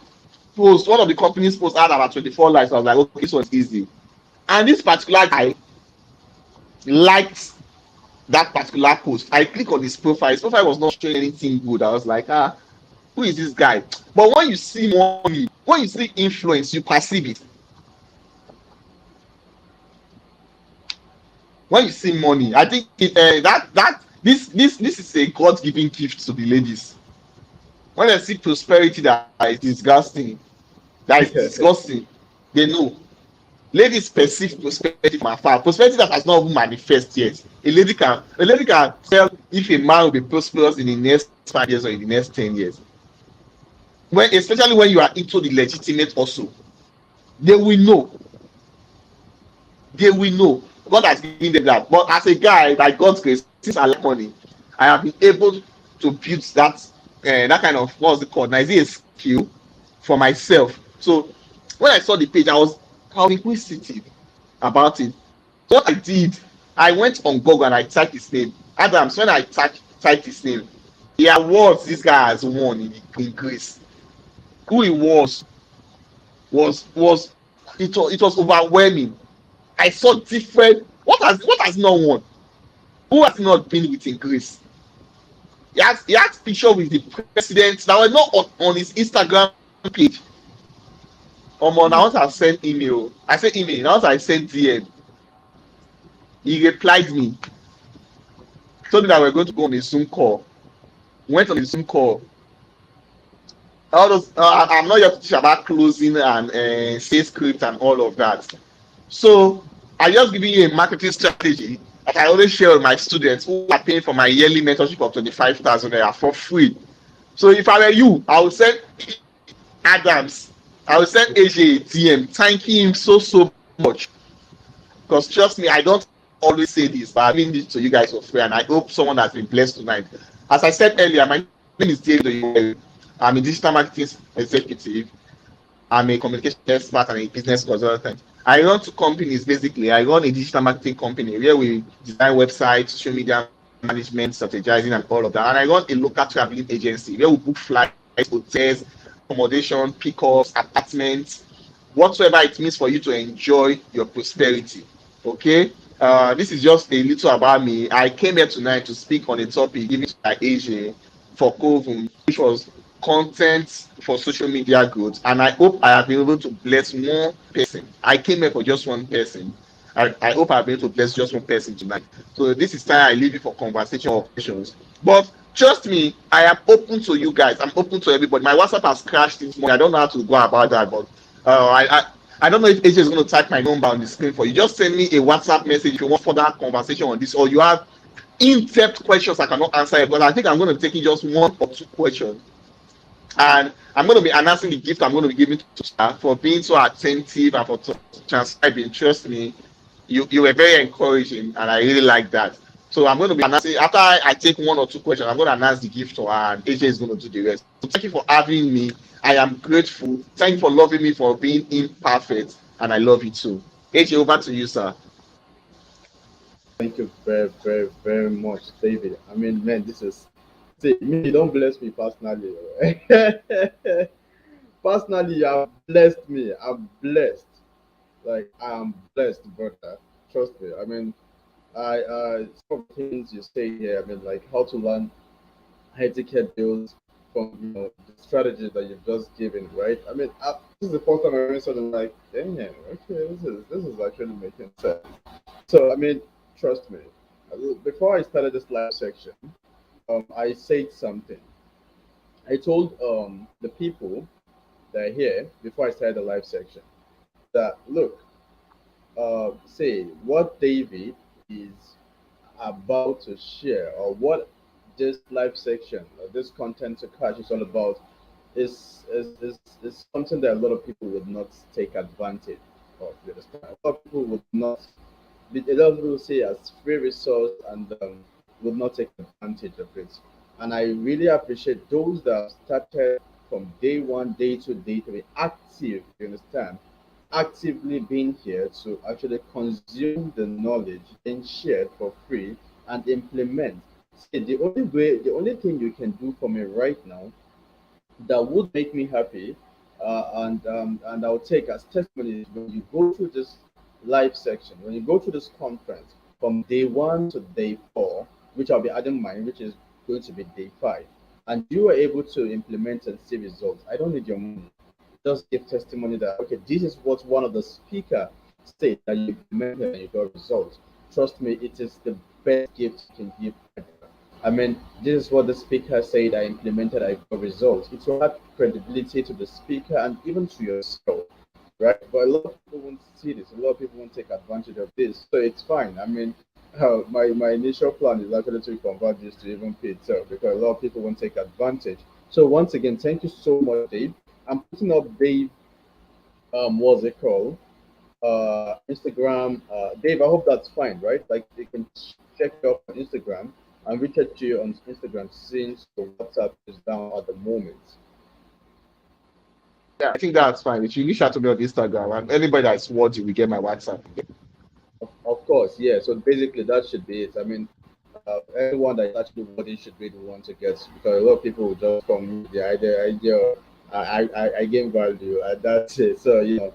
posts, one of the company's posts had about 24 likes. I was like, okay, this one's easy. And this particular guy liked that particular post. I click on his profile. His profile was not showing anything good. I was like, who is this guy? But when you see money, when you see influence, you perceive it. When you see money, I think this is a God-given gift to the ladies. When they see prosperity that is disgusting, they know. Ladies perceive prosperity from afar. Prosperity that has not even manifested yet. A lady can tell if a man will be prosperous in the next 5 years or in the next 10 years. Especially when you are into the legitimate also, they will know. They will know. God has given them that. But as a guy, by God's grace, since I like money, I have been able to build that kind of, what's it called? Now, is it a skill for myself? So when I saw the page, I was inquisitive about it. So what I did, I went on Google and I typed his name. Adams, when I typed his name, the awards this guy has won in Greece. Who he was overwhelming. I saw different. What has not won? Who has not been with in Greece? He has picture with the president that were not on his Instagram page. Now once I sent email, now once I sent DM, he replied me. Told me that we're going to go on a Zoom call. Went on a Zoom call. All those I'm not yet to teach about closing and sales script and all of that. So I just giving you a marketing strategy that I always share with my students who are paying for my yearly mentorship of 25,000 naira for free. So if I were you, I would send Adams, I will send AJ a DM thanking him so much. Because trust me, I don't always say this, but I'm giving this to you guys for free, and I hope someone has been blessed tonight. As I said earlier, my name is David Ighor. I'm a digital marketing executive. I'm a communication expert and a business consultant. I run two companies basically. I run a digital marketing company where we design websites, social media management, strategizing, and all of that. And I run a local traveling agency where we book flights, hotels, accommodation, pickups, apartments, whatsoever it means for you to enjoy your prosperity. Okay, this is just a little about me. I came here tonight to speak on a topic given by AJ for Coven, which was content for social media growth, and I hope I have been able to bless more person. I came here for just one person. I hope I've been able to bless just one person tonight. So this is time I leave you for conversation or questions. But trust me, I am open to you guys. I'm open to everybody. My WhatsApp has crashed this morning. I don't know how to go about that, but I don't know if AJ is going to type my number on the screen for you. Just send me a WhatsApp message if you want further conversation on this, or you have in-depth questions I cannot answer it, but I think I'm going to take in just 1 or 2 questions. And I'm going to be announcing the gift I'm going to be giving to Star for being so attentive and for transcribing. Trust me, you were very encouraging, and I really like that. So I'm going to be announcing after I take one or two questions. I'm going to announce the gift to her, and AJ is going to do the rest. So thank you for having me. I am grateful. Thank you for loving me for being imperfect, and I love you too. AJ, over to you, sir. Thank you very, very, very much, David. I mean, man, this is see me. You don't bless me personally. Right? Personally, you have blessed me. I'm blessed. Like I'm blessed, brother. Trust me. I mean, I some of the things you say here. I mean, like how to learn etiquette builds from the strategy that you've just given, right? I mean, this is the first time I heard something like, damn, okay, this is actually making sense. So I mean, trust me. Before I started this live section, I said something. I told the people that are here before I started the live section that look, say what David is about to share or what this live section or this content to catch is all about is something that a lot of people would not take advantage of. You understand? A lot of people would not. A lot of people say as free resource and would not take advantage of it. And I really appreciate those that have started from day one, day two, day three, active. You understand? Actively being here to actually consume the knowledge being shared for free and implement. See, the only thing you can do for me right now that would make me happy, and I'll take as testimony is when you go through this live section, when you go through this conference from day one to day four, which I'll be adding mine, which is going to be day five, and you are able to implement and see results. I don't need your money. Just give testimony that okay, this is what one of the speaker said that you implemented and you got results. Trust me, it is the best gift you can give. I mean, this is what the speaker said. I implemented. I got results. It will add credibility to the speaker and even to yourself, right? But a lot of people won't see this. A lot of people won't take advantage of this. So it's fine. I mean, my initial plan is actually to convert this to even paid sales because a lot of people won't take advantage. So once again, thank you so much, Dave. I'm putting up Dave. What's it called? Instagram. Dave, I hope that's fine, right? Like you can check it up on Instagram and reach out to you on Instagram since the WhatsApp is down at the moment. Yeah, I think that's fine. If you reach out to me on Instagram, and anybody that's worthy will get my WhatsApp. Of course, yeah. So basically, that should be it. I mean, anyone that is actually worthy should be the one to get because a lot of people will just come with the idea. I gain value. That's it. So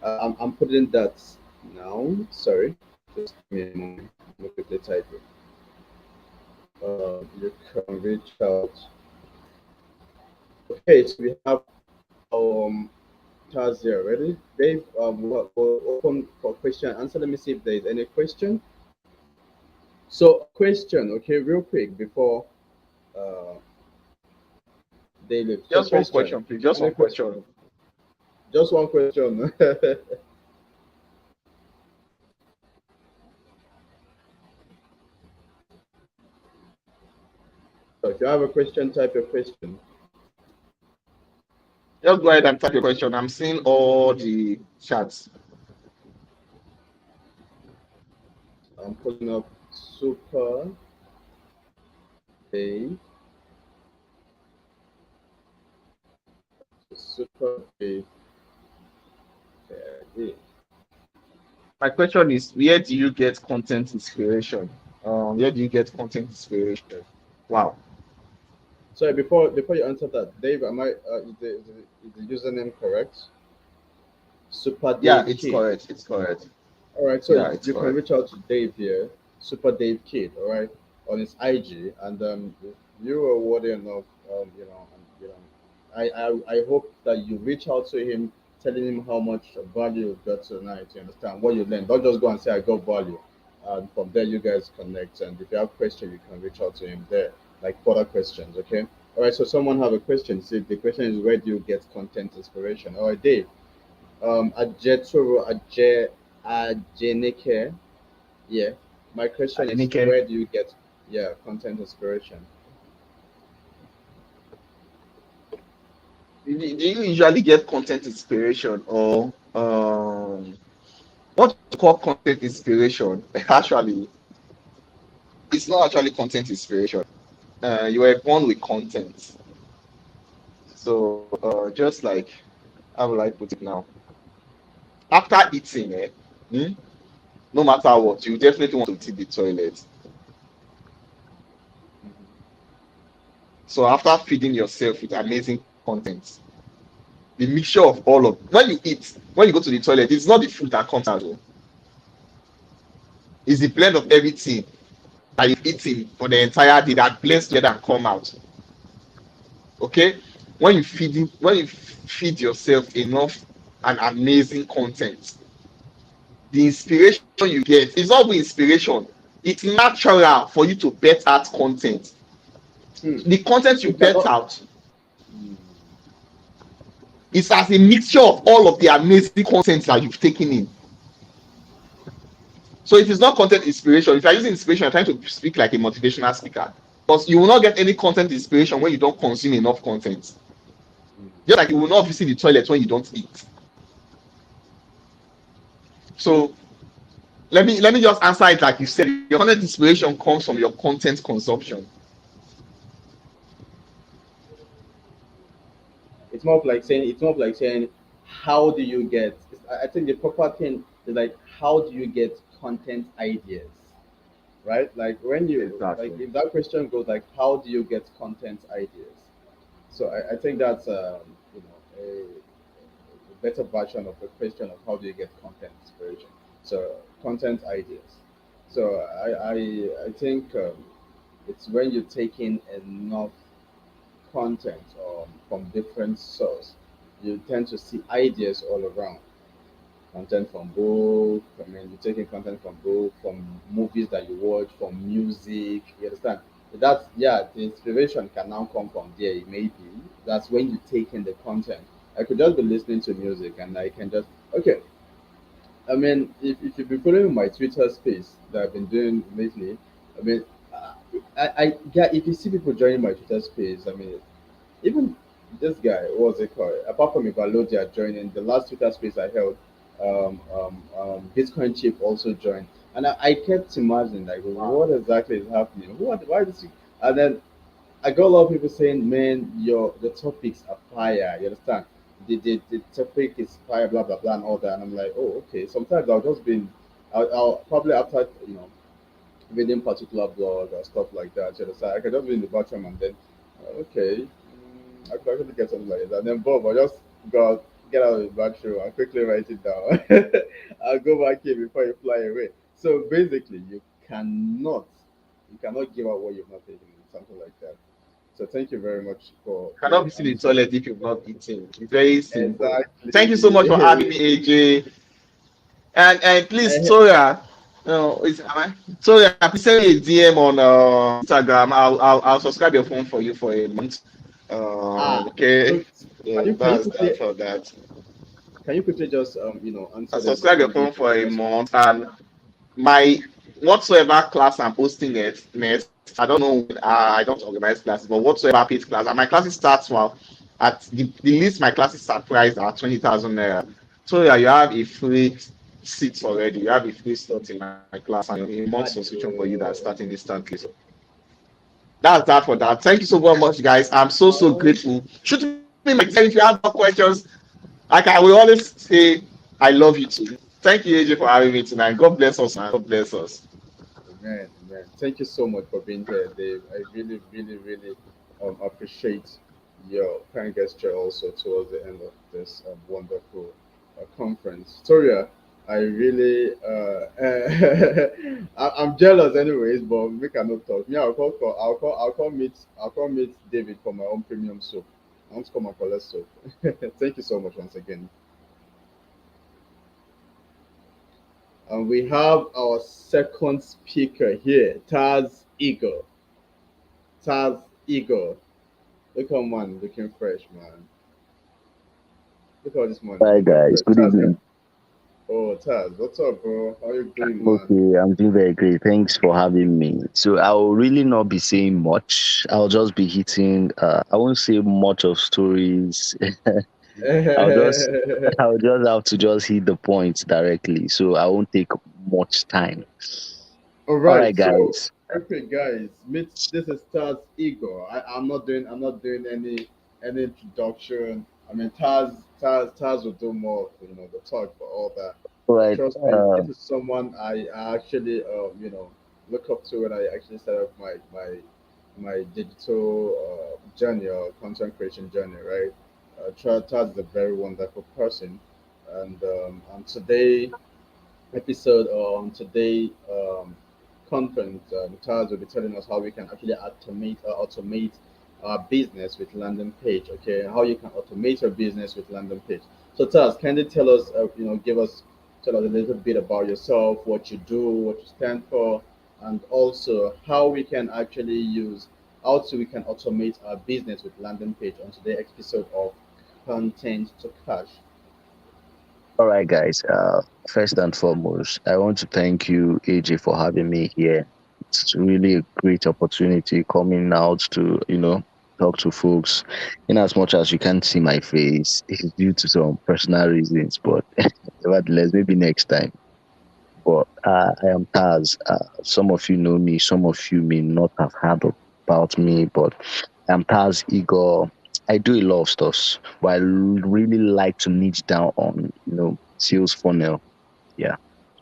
I'm putting that now. Sorry, just give me a moment. Let me quickly type it. You can reach out. Okay, so we have Tarz here already. Dave, we'll open for question and answer. Let me see if there is any question. So, question, okay, real quick before uh, they leave. So, Just one question. question, please. Just Any one question? question. Just one question. So if you have a question, type your question. Just go ahead and type your question. I'm seeing all the chats. I'm pulling up Super Dave. Super Dave. Yeah. My question is, where do you get content inspiration? Where do you get content inspiration? Wow. Sorry, before you answer that, Dave, am I is the username correct? Super Yeah, Dave it's Kid. correct. It's correct. All right, so Yeah, it's you can correct. reach out to Dave here, Super Dave Kid, all right, on his IG, and if you are worthy enough, and, I hope that you reach out to him, telling him how much value you got tonight. You understand what you learned. Don't just go and say I got value, and from there you guys connect. And if you have questions, you can reach out to him there, like further questions. Okay. All right. So someone have a question. See, the question is where do you get content inspiration? All right, Dave. Ajetoro Ajenike. Yeah. My question is, Adenike, where do you get content inspiration? do you usually get content inspiration or what you call content inspiration? Actually, it's not actually content inspiration. You were born with content. So just like how will I put it now? After eating, hmm, no matter what, you definitely want to hit the toilet. So after feeding yourself with amazing content, the mixture of all of when you eat, when you go to the toilet, it's not the food that comes out. Oh. It's the blend of everything that you've eaten for the entire day that blends together and come out. Okay? When you feed yourself enough and amazing content, the inspiration you get is not even inspiration. It's natural for you to bet out content. Hmm. The content you You bet cannot. out Hmm. is as a mixture of all of the amazing content that you've taken in. So it is not content inspiration. If you're using inspiration, you're trying to speak like a motivational speaker. Because you will not get any content inspiration when you don't consume enough content. Hmm. Just like you will not visit the toilet when you don't eat. So let me just answer it like you said. Your content inspiration comes from your content consumption. It's more of like saying how do you get I think the proper thing is like how do you get content ideas, right? Like when you like Exactly. if that question goes like how do you get content ideas, so I think that's you know a better version of the question of how do you get content inspiration. So content ideas. So I think it's when you take in enough content from different source, you tend to see ideas all around. Content from book, I mean, you're taking content from book, from movies that you watch, from music. You understand? That's yeah. The inspiration can now come from there. Maybe that's when you take in the content. I could just be listening to music and I can just okay. I mean, if you've been following my Twitter space that I've been doing lately, I mean, uh, yeah, if you see people joining my Twitter space, I mean, even this guy, what's it called? Apart from Ivalodia joining, the last Twitter space I held, Bitcoin Chip also joined. And I kept imagining, like, Wow. what exactly is happening? What, why this? And then I got a lot of people saying, man, the topics are fire. You understand? The topic is fire, blah, blah, blah, and all that. And I'm like, oh, okay. Sometimes I'll just be, I'll probably after, reading particular blog or stuff like that. You understand? I can just be in the bathroom and then, okay, I could actually get something like that. And then, Bob, I just get out of the bathroom and quickly write it down. I'll go back here before you fly away. So basically, you cannot give out what you've not taken, something like that. So thank you very much You for cannot visit the answering. toilet if you've not eaten. It's very simple. Thank you so much for having me, Exactly. AJ. And please, Eh, Toya, no, Toya, please send me a DM on Instagram. I'll subscribe your phone for you for a month. Okay. so Yeah, can you that's quickly that for that. just I answer subscribe your the phone for a question? month, and my whatsoever class I'm posting next, I don't know. I don't organize classes, but whatsoever paid class, and my classes starts well at the least my classes start priced at 20,000 naira. So yeah, you have a free seat already. You have a free slot in my class and a month subscription for you that's starting Adio. instantly. So that's that for that. Thank you so very much, guys. I'm so Oh, grateful. Shoot me my DM if you have more questions. Like I will always say, I love you too. Thank you, AJ, for having me tonight. God bless us, man. God bless us. man, man. Thank you so much for being here, Dave. I really, really, really appreciate your kind gesture also towards the end of this wonderful conference. Toria, I really, I'm jealous anyways, but we cannot talk. Me, I'll call meet David for my own premium soap. I want to come and collect soap. Thank you so much once again. And we have our second speaker here, Taz Ighor. Tarz Ighor. Look how man looking fresh, man. Look how this man is Hi looking guys, fresh. good Taz, evening. oh Taz, what's up, bro? How you doing, I'm man? okay, I'm doing very great. Thanks for having me. So I will really not be saying much. I'll just be hitting I won't say much of stories. I'll just I'll just have to just hit the points directly. So I won't take much time. All All right, right so guys. Okay, guys, meet. This is Taz Igor. I'm not doing any introduction. I mean, Taz will do more, the talk for all that. Right. Trust me, this is someone I actually look up to when I actually set up my digital journey or content creation journey. Right. Taz is a very wonderful person, and today episode on today conference, Taz will be telling us how we can actually automate our business with landing page. Okay, how you can automate your business with landing page. So Taz, can you tell us, tell us a little bit about yourself, what you do, what you stand for, and also how we can actually use we can automate our business with landing page on today's episode of Content to Cash. All right, guys. First and foremost, I want to thank you, AJ, for having me here. It's really a great opportunity coming out to, talk to folks. In as much as you can't see my face, it's due to some personal reasons, but nevertheless, maybe next time. But I am Taz. Some of you know me, some of you may not have heard about me, but I'm Tarz Ighor. I do a lot of stuff, but I really like to niche down on, sales funnel. Yeah,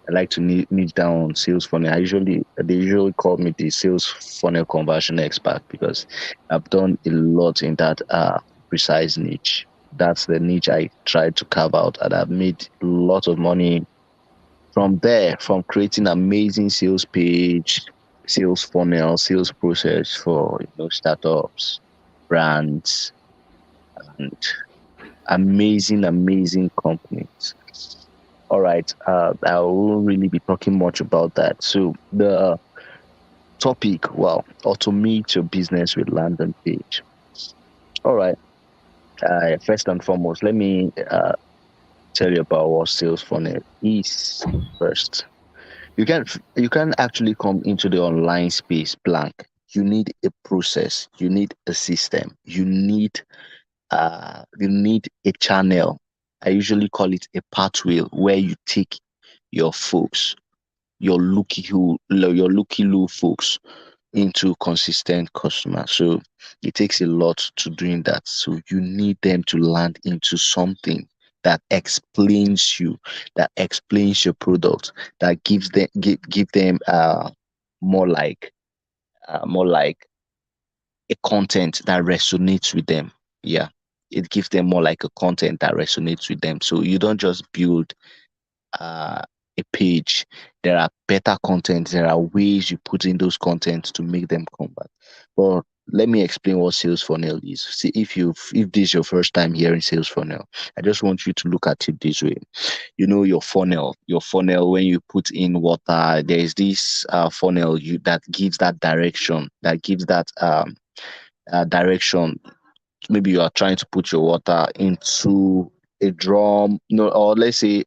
I like to niche down on sales funnel. They usually call me the sales funnel conversion expert because I've done a lot in that precise niche. That's the niche I tried to carve out, and I've made a lot of money from there, from creating amazing sales page, sales funnel, sales process for startups, brands, and amazing companies. All right, I won't really be talking much about that. So the topic, well, automate your business with landing page. All right, first and foremost, let me tell you about what sales funnel is first. You can actually come into the online space blank. You need a process, you need a system, you need a channel. I usually call it a pathway where you take your folks, your looky loo folks into consistent customers. So it takes a lot to doing that. So you need them to land into something that explains you, that explains your product, that give them more like a content that resonates with them. Yeah. It gives them more like a content that resonates with them. So you don't just build uh, a page. There are better content. There are ways you put in those contents to make them come back. But let me explain what sales funnel is. See, if this is your first time hearing sales funnel, I just want you to look at it this way. Your funnel when you put in water, there is this funnel you that gives that direction, that gives that direction. Maybe you are trying to put your water into a drum, no, or let's say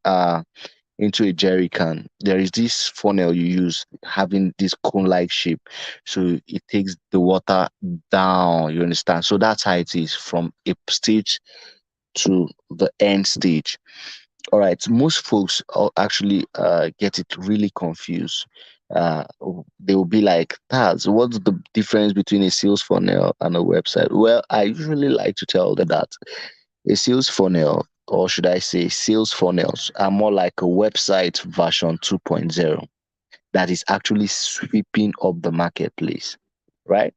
into a jerry can. There is this funnel you use having this cone-like shape. So it takes the water down, you understand? So that's how it is from a stage to the end stage. All right. Most folks actually get it really confused. Uh, they will be like, Taz, what's the difference between a sales funnel and a website? Well, I usually like to tell them that a sales funnel, or should I say, sales funnels, are more like a website version 2.0 that is actually sweeping up the marketplace, right?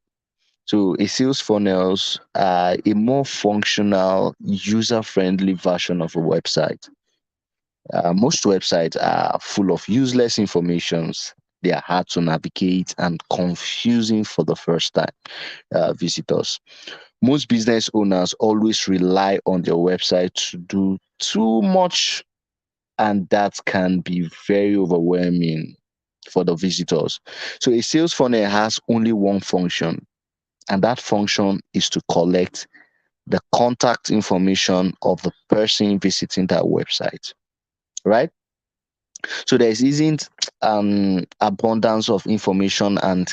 So, a sales funnels are a more functional, user friendly version of a website. Most websites are full of useless informations. They are hard to navigate and confusing for the first time visitors. Most business owners always rely on their website to do too much, and that can be very overwhelming for the visitors. So, a sales funnel has only one function, and that function is to collect the contact information of the person visiting that website, right? So, there isn't abundance of information, and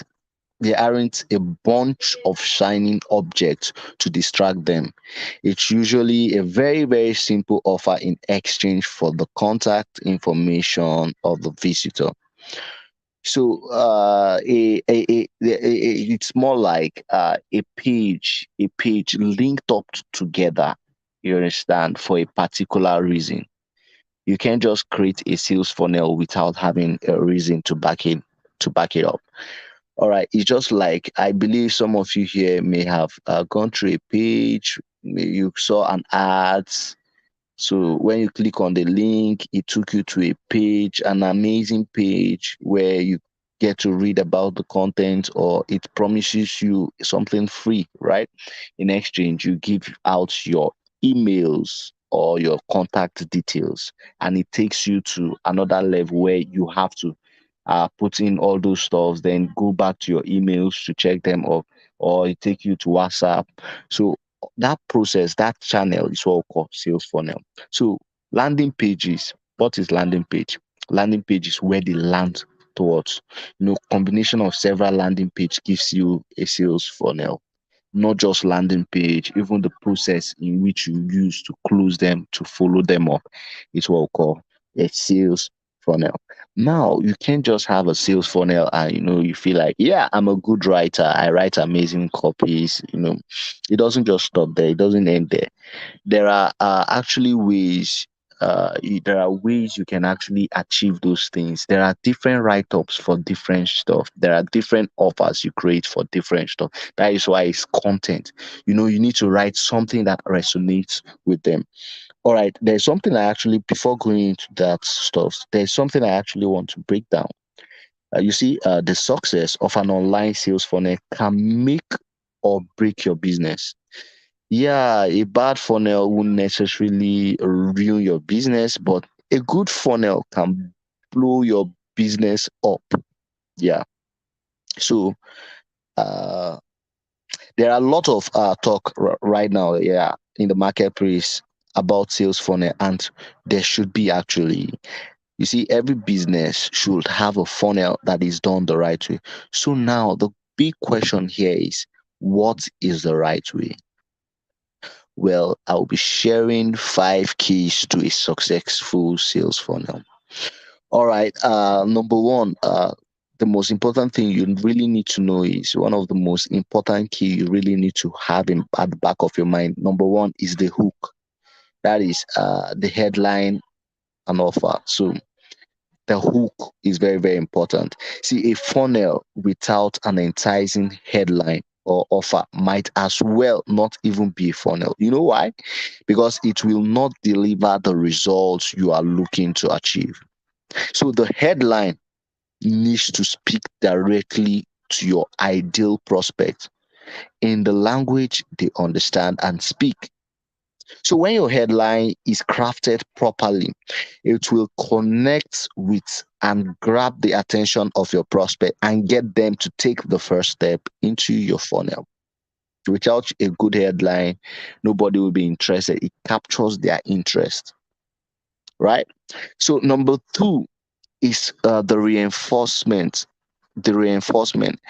there aren't a bunch of shining objects to distract them. It's usually a very, very simple offer in exchange for the contact information of the visitor. So it's more like a page linked up together. You understand, for a particular reason. You can't just create a sales funnel without having a reason to back it up. All right, it's just like, I believe some of you here may have gone through a page, you saw an ad. So when you click on the link, it took you to a page, an amazing page where you get to read about the content, or it promises you something free, right? In exchange, you give out your emails or your contact details, and it takes you to another level where you have to put in all those stuff, then go back to your emails to check them up, or it take you to WhatsApp. So that process, that channel is what we call sales funnel. So landing pages, what is landing page? Landing page is where they land towards. Combination of several landing page gives you a sales funnel. Not just landing page, even the process in which you use to close them, to follow them up, is what we call a sales funnel. Now, you can't just have a sales funnel and you feel like, yeah, I'm a good writer. I write amazing copies. It doesn't just stop there. It doesn't end there. There are actually ways. There are ways you can actually achieve those things. There are different write-ups for different stuff. There are different offers you create for different stuff. That is why it's content. You need to write something that resonates with them. All right, there's something I actually, before going into that stuff, there's something I actually want to break down. You see, the success of an online sales funnel can make or break your business. Yeah, a bad funnel won't necessarily ruin your business, but a good funnel can blow your business up. Yeah. So uh, there are a lot of talk right now, yeah, in the marketplace about sales funnel, and there should be actually. You see, every business should have a funnel that is done the right way. So now the big question here is, what is the right way? Well, I'll be sharing 5 keys to a successful sales funnel. All right. Number one, the most important thing you really need to know is, one of the most important key you really need to have at the back of your mind. Number one is the hook. That is the headline and offer. So the hook is very, very important. See, a funnel without an enticing headline or offer might as well not even be a funnel. You know why? Because it will not deliver the results you are looking to achieve. So the headline needs to speak directly to your ideal prospect in the language they understand and speak. So when your headline is crafted properly, it will connect with and grab the attention of your prospect and get them to take the first step into your funnel. Without a good headline, nobody will be interested. It captures their interest, right? So number two is the reinforcement. The reinforcement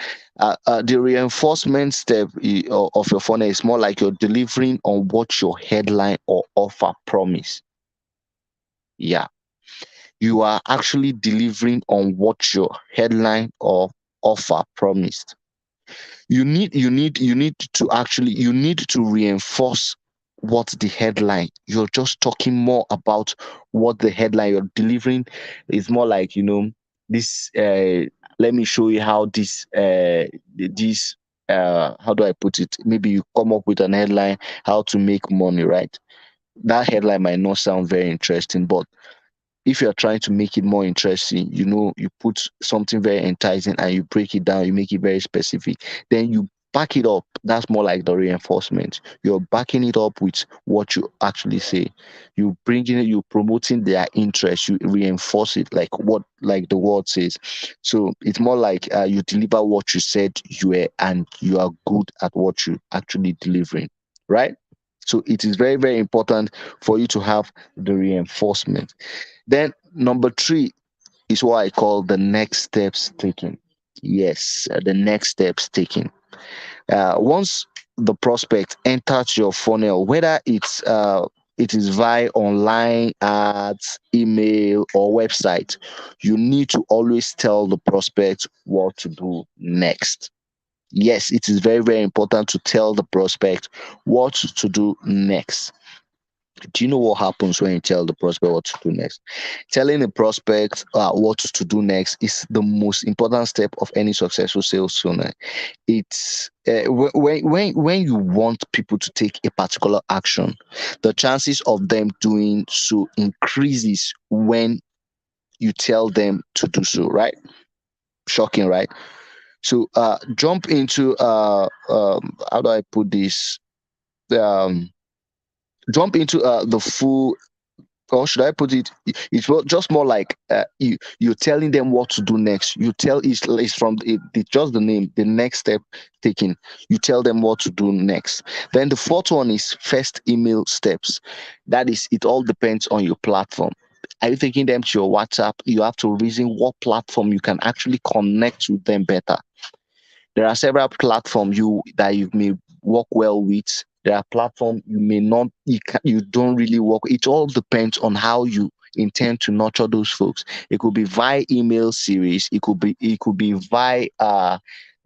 step of your funnel is more like you're delivering on what your headline or offer promise. Yeah, you are actually delivering on what your headline or offer promised. You need to reinforce what the headline. You're just talking more about what the headline you're delivering is more like, this let me show you how this how do I put it? Maybe you come up with an headline, how to make money, right? That headline might not sound very interesting, but if you're trying to make it more interesting, you put something very enticing and you break it down, you make it very specific, then you back it up. That's more like the reinforcement. You're backing it up with what you actually say. You bringing it, you promoting their interest, you reinforce it like the word says. So it's more like you deliver what you said you were, and you are good at what you actually delivering, right? So it is very, very important for you to have the reinforcement. Then number three is what I call the next steps taken. Yes, the next steps taken. Once the prospect enters your funnel, whether it's it is via online ads, email, or website, you need to always tell the prospect what to do next. Yes, it is very, very important to tell the prospect what to do next. Do you know what happens when you tell the prospect what to do next? Telling the prospect what to do next is the most important step of any successful sales owner. It's when you want people to take a particular action, the chances of them doing so increases when you tell them to do so, right? Shocking, right? So jump into how do I put this? Um, jump into the full, or should I put it? It's just more like you're telling them what to do next. You tell it's from it's just the name, the next step taken. You tell them what to do next. Then the fourth one is first email steps. That is, it all depends on your platform. Are you taking them to your WhatsApp? You have to reason what platform you can actually connect with them better. There are several platforms you may work well with. There are platforms you may not, you don't really work. It all depends on how you intend to nurture those folks. It could be via email series. It could be via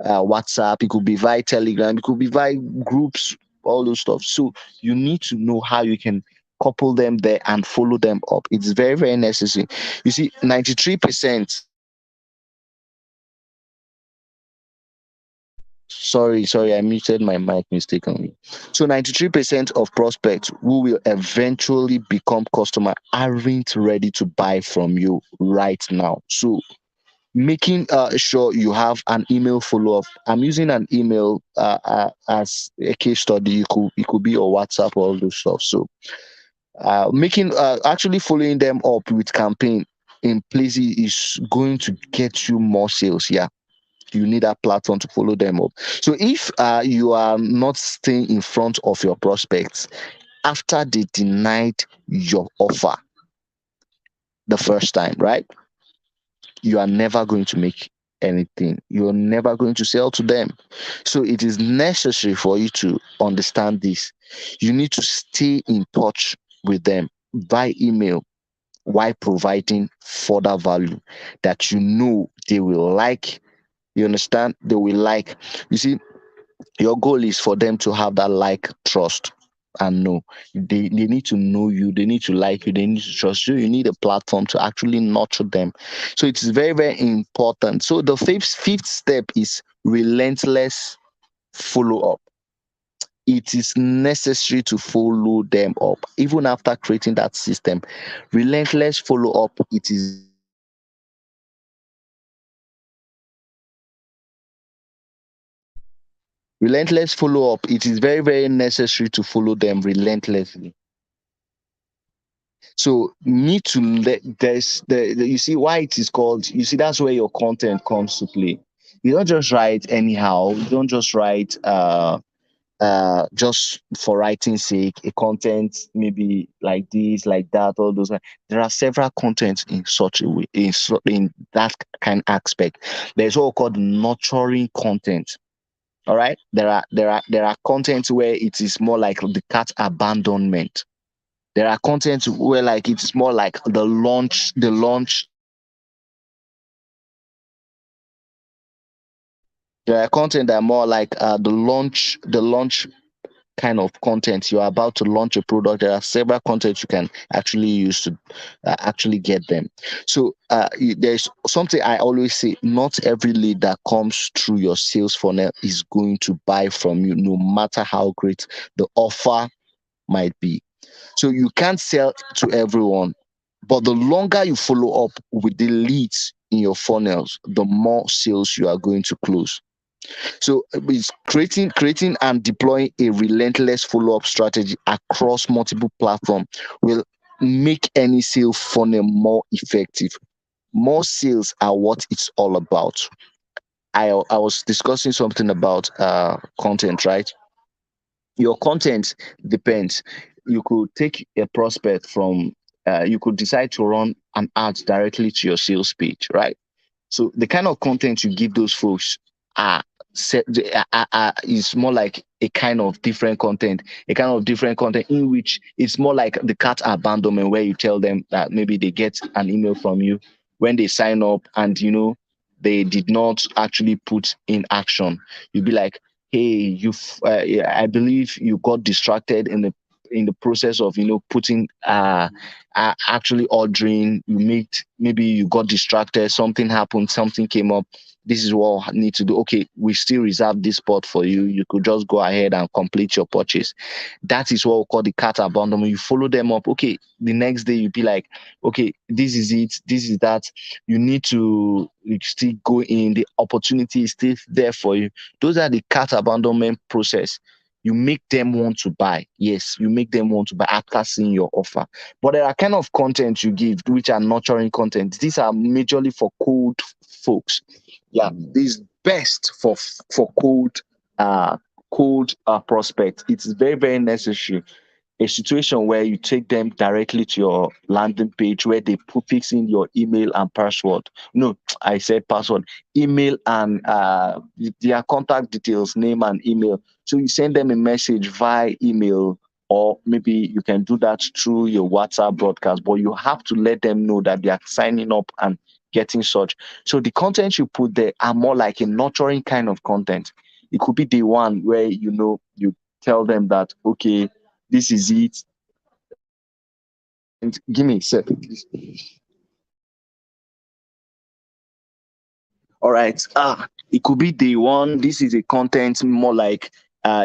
WhatsApp. It could be via Telegram. It could be via groups. All those stuff. So you need to know how you can couple them there and follow them up. It's very, very necessary. You see, 93%. Sorry, I muted my mic mistakenly. So 93% of prospects who will eventually become customer aren't ready to buy from you right now. So making sure you have an email follow-up. I'm using an email as a case study. It could be your WhatsApp or all those stuff. So making actually following them up with campaign in places is going to get you more sales. Yeah, you need that platform to follow them up. So if you are not staying in front of your prospects after they denied your offer the first time, right? You are never going to make anything. You're never going to sell to them. So it is necessary for you to understand this. You need to stay in touch with them by email while providing further value that you know they will like. You understand? They will like. You see, your goal is for them to have that like, trust, and know. They need to know you, they need to like you, they need to trust you. You need a platform to actually nurture them. So it is very, very important. So the fifth step is relentless follow up. It is necessary to follow them up even after creating that system. Relentless follow up, it is relentless follow up. It is very, very necessary to follow them relentlessly. So need to let you see why it is called. You see, that's where your content comes to play. You don't just write anyhow. You don't just write just for writing's sake. A content maybe like this, like that, all those. There are several contents in such a way, in that kind of aspect. There's what called nurturing content. All right. There are contents where it is more like the cat abandonment. There are contents where like it's more like the launch. There are content that are more like the launch kind of content. You're about to launch a product. There are several contents you can actually use to actually get them. So there's something I always say: not every lead that comes through your sales funnel is going to buy from you, no matter how great the offer might be. So you can't sell to everyone, but the longer you follow up with the leads in your funnels, the more sales you are going to close. So it's creating and deploying a relentless follow-up strategy across multiple platforms will make any sale funnel more effective. More sales are what it's all about. I was discussing something about content, right? Your content depends. You could take a prospect from, you could decide to run an ad directly to your sales page, right? So the kind of content you give those folks are is more like a kind of different content, in which it's more like the cart abandonment, where you tell them that maybe they get an email from you when they sign up, and they did not actually put in action. You'd be like, hey, I believe you got distracted in the process of putting actually ordering. Maybe you got distracted, something happened, something came up. This is what I need to do. Okay, we still reserve this spot for you. You could just go ahead and complete your purchase. That is what we call the cart abandonment. You follow them up. Okay, the next day you be like, okay, this is it, this is that. You need to still go in. The opportunity is still there for you. Those are the cart abandonment process. You make them want to buy. Yes, you make them want to buy after seeing your offer. But there are kind of content you give which are nurturing content. These are majorly for cold folks. Yeah, this best for cold prospects. It is very, very necessary. A situation where you take them directly to your landing page, where they fix in your email and password. No, I said password. Email and their contact details, name and email. So you send them a message via email, or maybe you can do that through your WhatsApp broadcast, but you have to let them know that they are signing up and getting such. So the content you put there are more like a nurturing kind of content. It could be the one where you tell them that, okay, this is it. And give me a second, please. All right. It could be day one. This is a content more like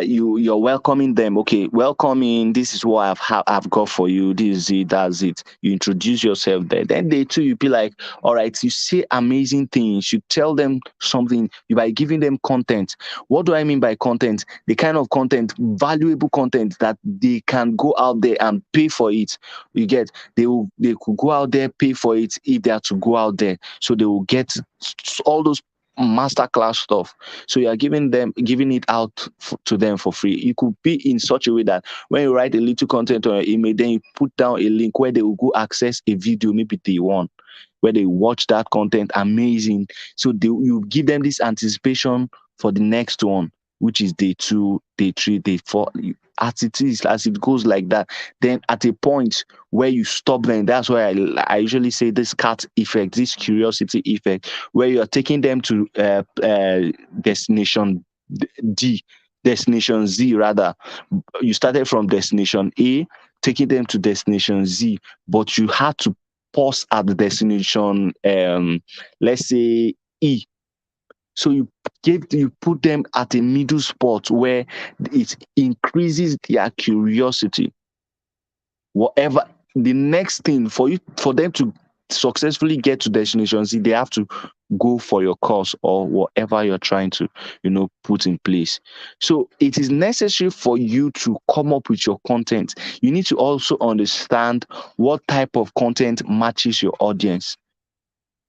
you're welcoming them. Okay, welcoming. This is what I've got for you. This is it. That's it. You introduce yourself there. Then day two, you be like, all right. You say amazing things. You tell them something by giving them content. What do I mean by content? The kind of content, valuable content that they can go out there and pay for it. You get, they could go out there, pay for it if they are to go out there. So they will get all those masterclass stuff. So you are giving it out to them for free. You could be in such a way that when you write a little content on your email, then you put down a link where they will go access a video, maybe day one, where they watch that content. Amazing. So you give them this anticipation for the next one, which is day two, day three, day four. As it is, as it goes like that, then at a point where you stop them, that's why I usually say this cart effect, this curiosity effect, where you are taking them to destination D, destination Z rather. You started from destination A, taking them to destination Z, but you had to pause at the destination, let's say E. So you put them at a middle spot where it increases their curiosity. Whatever the next thing for them to successfully get to destination Z, they have to go for your course or whatever you're trying to put in place. So it is necessary for you to come up with your content. You need to also understand what type of content matches your audience.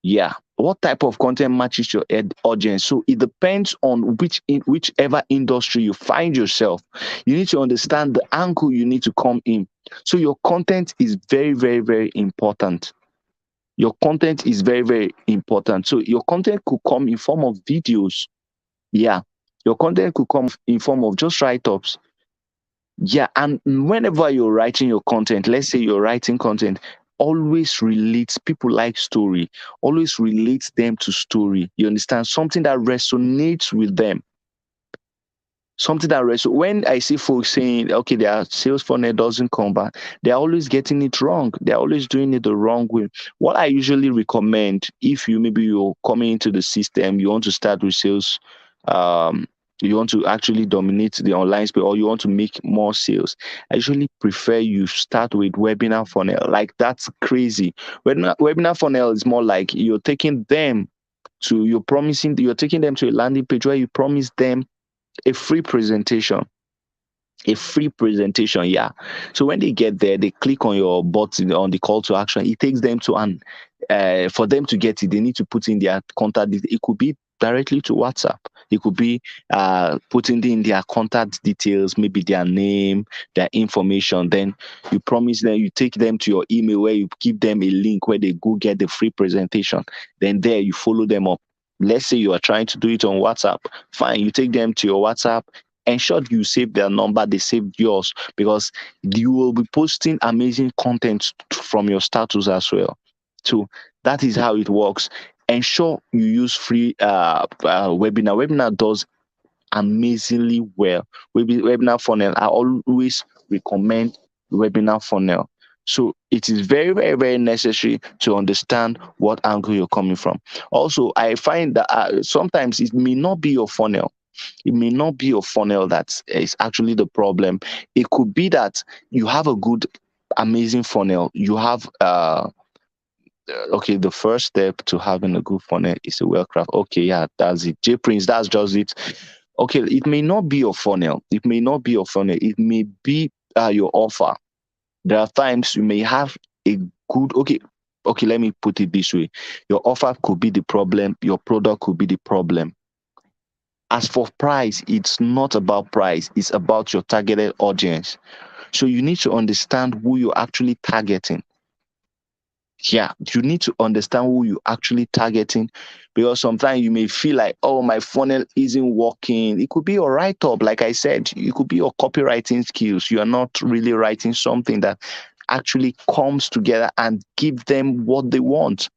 Yeah, what type of content matches your audience? So it depends on whichever industry you find yourself. You need to understand the angle you need to come in. So your content is very, very, very important. Your content is very, very important. So your content could come in form of videos. Yeah, your content could come in form of just write-ups. Yeah, and whenever you're writing your content, let's say you're writing content, always relate. People like story. Always relate them to story. You understand? Something that resonates with them. Something that resonates. When I see folks saying, okay, their sales funnel doesn't come back, they're always getting it wrong. They're always doing it the wrong way. What I usually recommend, if you're coming into the system, you want to start with sales, you want to actually dominate the online space, or you want to make more sales, I usually prefer you start with webinar funnel. Like, that's crazy. Webinar funnel is more like you're taking them you're taking them to a landing page where you promise them a free presentation. Yeah. So when they get there, they click on your button on the call to action. It takes them to for them to get it, they need to put in their contact. It could be directly to WhatsApp. It could be putting in their contact details, maybe their name, their information. Then you promise them, you take them to your email where you give them a link where they go get the free presentation. Then there you follow them up. let's say you are trying to do it on WhatsApp, fine, you take them to your WhatsApp. Ensure you save their number, they save yours, because you will be posting amazing content from your status as well. So that is how it works. Ensure you use free webinar. Webinar does amazingly well. Webinar funnel, I always recommend webinar funnel. So it is very, very, very necessary to understand what angle you're coming from. Also, I find that sometimes it may not be your funnel. It may not be your funnel that is actually the problem. It could be that you have a good, amazing funnel. You have okay, the first step to having a good funnel is a well craft. Okay, yeah, that's it. J Prince, that's just it. Okay, it may not be your funnel. It may not be your funnel. It may be your offer. There are times you may have a good, okay, let me put it this way. Your offer could be the problem. Your product could be the problem. As for price, it's not about price. It's about your targeted audience. So you need to understand who you're actually targeting. Yeah, you need to understand who you're actually targeting, because sometimes you may feel like, oh, my funnel isn't working. It could be your write up, like I said, it could be your copywriting skills. You are not really writing something that actually comes together and give them what they want,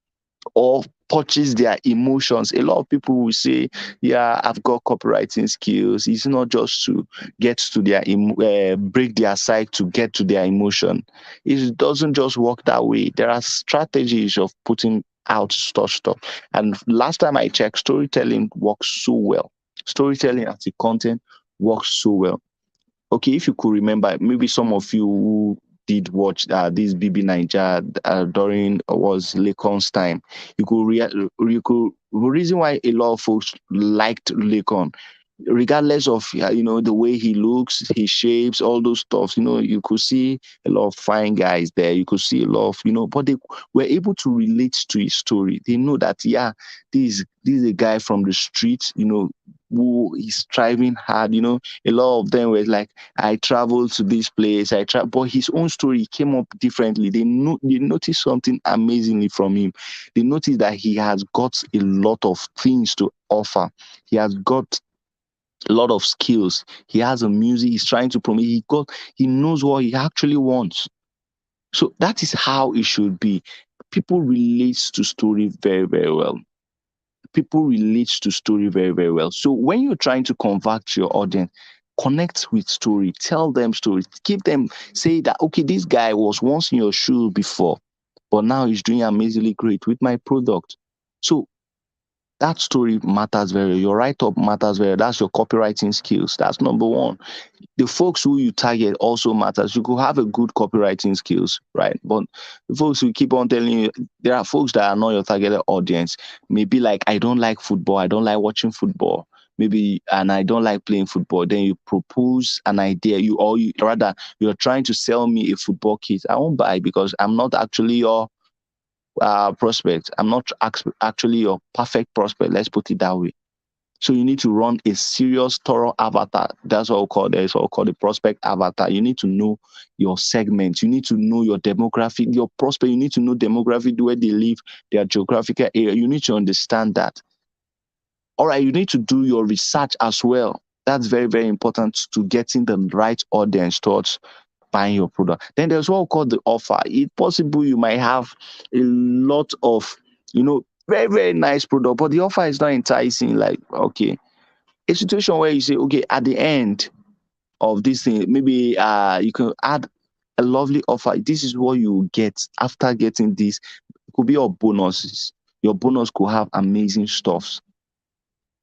or touches their emotions. A lot of people will say, yeah, I've got copywriting skills. It's not just to get to their break their psyche to get to their emotion. It doesn't just work that way. There are strategies of putting out such stuff. And last time I checked, storytelling works so well. Storytelling as a content works so well. Okay, if you could remember, maybe some of you who did watch this BB Niger during was Lacon's time, you could the reason why a lot of folks liked Lacon, regardless of the way he looks, his shapes, all those stuff. You could see a lot of fine guys there. You could see a lot of but they were able to relate to his story. They know that this is a guy from the street. Who is striving hard. A lot of them were like, I traveled to this place. But his own story came up differently. They noticed something amazingly from him. They noticed that he has got a lot of things to offer. He has got a lot of skills. He has a music. He's trying to promote. He knows what he actually wants. So that is how it should be. People relate to story very, very well. People relate to story very, very well. So when you're trying to convert your audience, connect with story, tell them stories, give them, say that, okay, this guy was once in your shoe before, but now he's doing amazingly great with my product. So that story matters very. Your write-up matters very. That's your copywriting skills. That's number one. The folks who you target also matters. You could have a good copywriting skills, right? But the folks who keep on telling you, there are folks that are not your targeted audience. Maybe like, I don't like football. I don't like watching football. Maybe, and I don't like playing football. Then you propose an idea. You're trying to sell me a football kit. I won't buy because I'm not actually your prospect. I'm not actually your perfect prospect. Let's put it that way. So you need to run a serious, thorough avatar. That's what we call it. It's what we call the prospect avatar. You need to know your segment. You need to know your demographic, your prospect. You need to know demographic, where they live, their geographical area. You need to understand that. All right, you need to do your research as well. That's very, very important to getting the right audience towards buying your product. Then there's what we call the offer. It's possible you might have a lot of, very, very nice product, but the offer is not enticing. Like, okay, a situation where you say, okay, at the end of this thing, maybe you can add a lovely offer. This is what you get after getting this. It could be your bonuses. Your bonus could have amazing stuffs.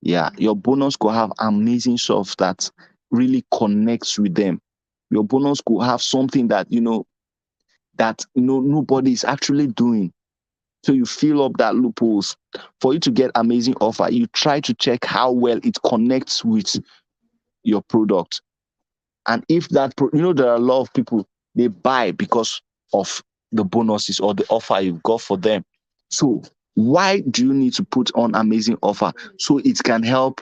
Yeah, your bonus could have amazing stuff that really connects with them. Your bonus could have something that nobody is actually doing. So you fill up that loopholes. For you to get amazing offer, you try to check how well it connects with your product. And if that, there are a lot of people, they buy because of the bonuses or the offer you've got for them. So why do you need to put on amazing offer? So it can help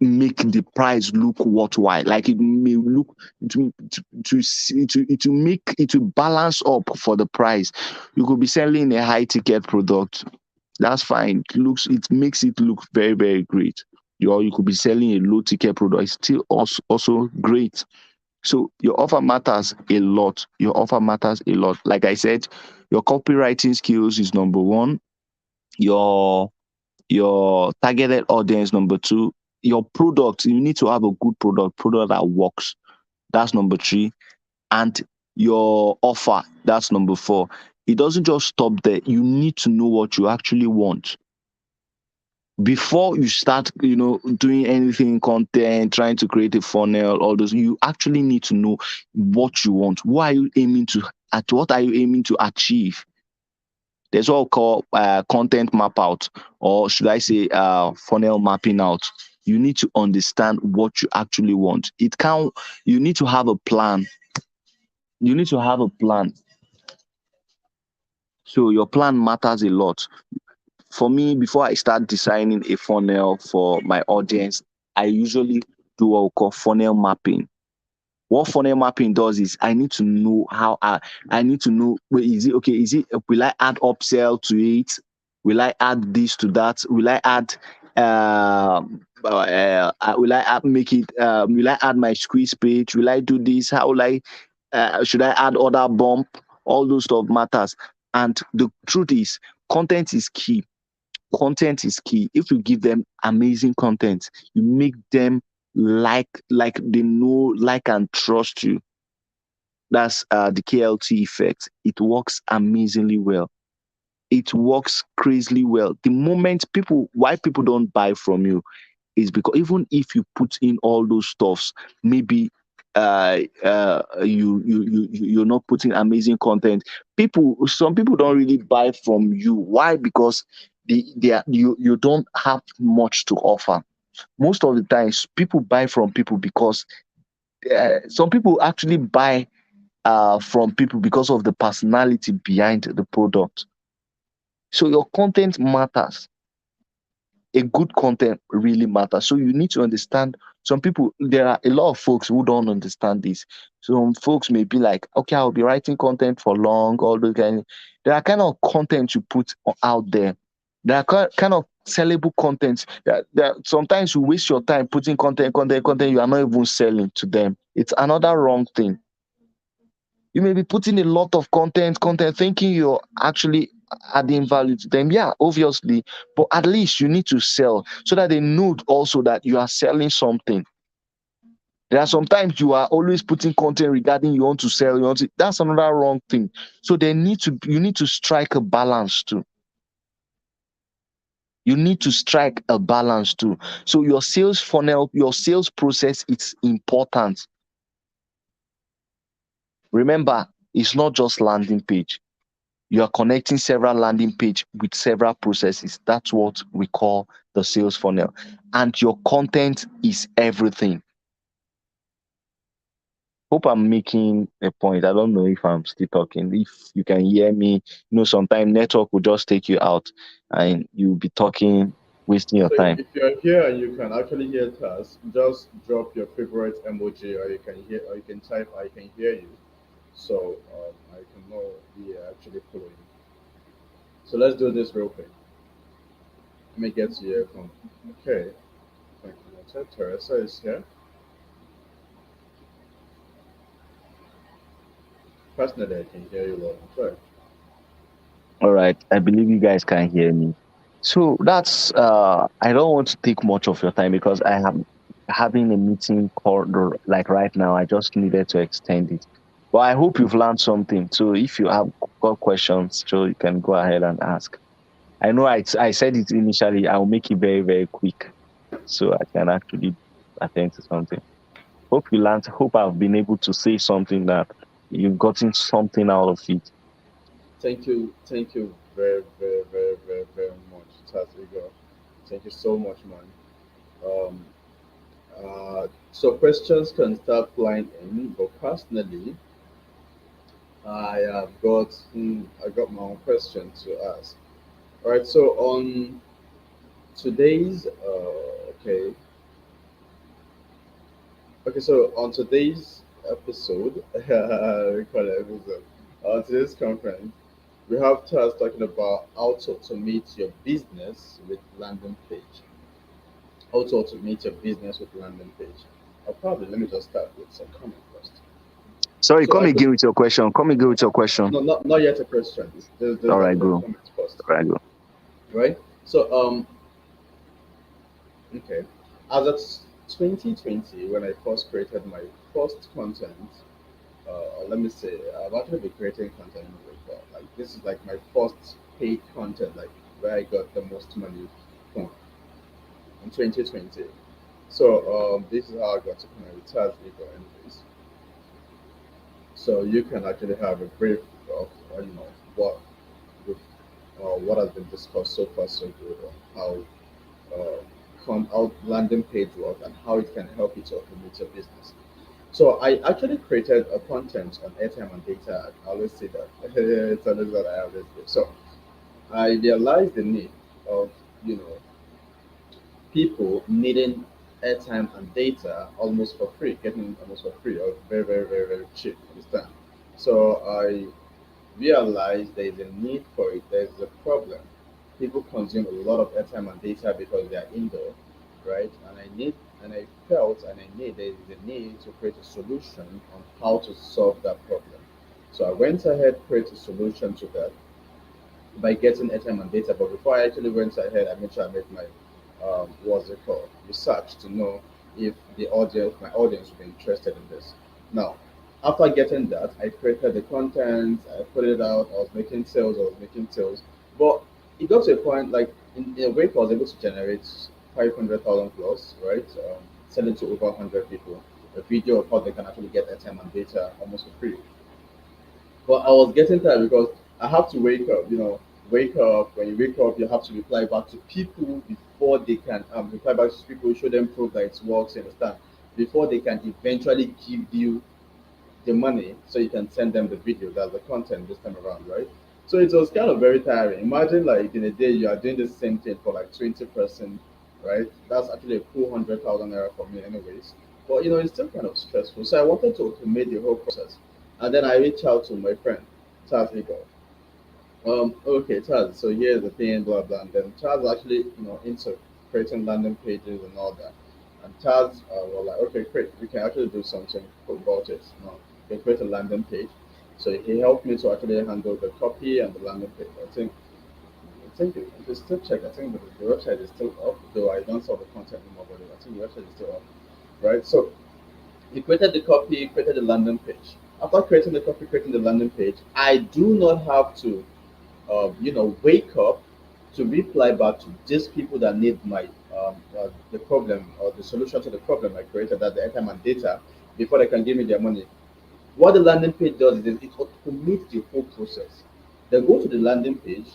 make the price look worthwhile. Like it may look to make it to balance up for the price. You could be selling a high ticket product. That's fine. It makes it look very, very great. You could be selling a low ticket product. It's still also great. So your offer matters a lot. Your offer matters a lot. Like I said, your copywriting skills is number one. Your targeted audience number two. Your product, you need to have a good product that works. That's number three. And your offer, that's number four. It doesn't just stop there. You need to know what you actually want before you start, doing anything, content, trying to create a funnel, all those. You actually need to know what you want. What are you aiming to achieve? There's what we call content map out, or should I say funnel mapping out. You need to understand what you actually want. You need to have a plan. You need to have a plan. So your plan matters a lot. For me, before I start designing a funnel for my audience, I usually do what we call funnel mapping. What funnel mapping does is I need to know I need to know, wait, is it okay? Will I add upsell to it? Will I add this to that? Will I add will I add make it will I add my squeeze page? Will I do this? How will I should I add other bump? All those stuff matters. And the truth is, content is key. Content is key. If you give them amazing content, you make them like they know, like, and trust you. That's the KLT effect. It works amazingly well. It works crazily well. The moment why people don't buy from you is because even if you put in all those stuffs, maybe you're not putting amazing content. Some people don't really buy from you. Why? Because you don't have much to offer. Most of the times, people buy from people because some people actually buy from people because of the personality behind the product. So your content matters. A good content really matters. So you need to understand. There are a lot of folks who don't understand this. Some folks may be like, okay, I'll be writing content for long, all those kind. There are kind of content you put out there. There are kind of sellable content that sometimes you waste your time putting content you are not even selling to them. It's another wrong thing. You may be putting a lot of content, thinking you're actually adding value to them. Yeah, obviously, but at least you need to sell so that they know also that you are selling something. There are sometimes you are always putting content regarding you want to sell, that's another wrong thing. So you need to strike a balance too. You need to strike a balance too. So your sales funnel, your sales process, it's important. Remember, it's not just landing page. You are connecting several landing page with several processes. That's what we call the sales funnel. And your content is everything. Hope I'm making a point. I don't know if I'm still talking. If you can hear me, sometimes network will just take you out and you'll be talking, wasting your So time. if you're here and you can actually hear us, just drop your favorite emoji, or you can type "I can hear you," so I can know we are actually following. So let's do this real quick. Let me get to your phone. Okay. Thank you. Teresa is here. Personally, I can hear you loud and clear. All right. I believe you guys can hear me. So that's I don't want to take much of your time because I am having a meeting called like right now. I just needed to extend it. But I hope you've learned something. So if you have got questions, so you can go ahead and ask. I know I said it initially, I'll make it very, very quick so I can actually attend to something. Hope you learned, hope I've been able to say something that you've gotten something out of it. Thank you very, very, very, very, very much, Tarz Ighor. Thank you so much, man. Um, so questions can start flying in, but personally, I got my own question to ask. All right, so on today's so on today's episode, we call it episode, on today's conference, We have Taz talking about how to automate your business with landing page. How to automate your business with landing page. Probably let me just start with some comment first. Sorry, So come I got again with your question. Come again with your question. no, not yet a question. There's All right, actually a go. comment first, All right, go. right? So okay, as of 2020, when I first created my first content, or let me say, I've actually been creating content anyway, but like this is like my first paid content, like where I got the most money from in 2020. So this is how I got to connect with Tarz Ighor anyways. So you can actually have a brief of what with, what has been discussed so far so good on how landing page work and how it can help you to automate your business. So I actually created a content on airtime and data. I always say that it's always what I always do. So I realized the need of you know people needing airtime and data almost for free, getting it almost for free or very cheap. Understand? So I realized there is a need for it. There's a problem. People consume a lot of airtime and data because they are indoor, right? And I felt and I need there is a need to create a solution on how to solve that problem. So I went ahead, create a solution to that by getting airtime and data. But before I actually went ahead, I made sure I made my what's it called research to know if my audience would be interested in this. Now, after getting that, I created the content, I put it out, I was making sales, but it got to a point like in a week I was able to generate 500,000 plus, right? Selling to over 100 people. A video of how they can actually get airtime and data almost for free. But I was getting tired because I have to wake up, wake up. When you wake up, you have to reply back to people before they can reply back to people, show them proof that it works, you understand? Before they can eventually give you the money so you can send them the video, that's the content this time around, right? So it was kind of very tiring. Imagine like in a day you are doing the same thing for like 20%, right? That's actually a cool 100,000 naira for me anyways. But it's still kind of stressful. So I wanted to automate the whole process. And then I reached out to my friend, Tarz Ighor. Okay, Taz. So here's the thing, blah blah. And then Taz actually, into creating landing pages and all that. And Taz was like, okay, great, we can actually do something about it. We can create a landing page. So he helped me to actually handle the copy and the landing page. I think if you still check, I think the website is still up, though I don't saw the content anymore, but I think the website is still up, right? So he created the copy, created the landing page. After creating the copy, creating the landing page, I do not have to wake up to reply back to these people that need the problem or the solution to the problem I created, that the airtime and data, before they can give me their money. What the landing page does is it automates the whole process. They go to the landing page,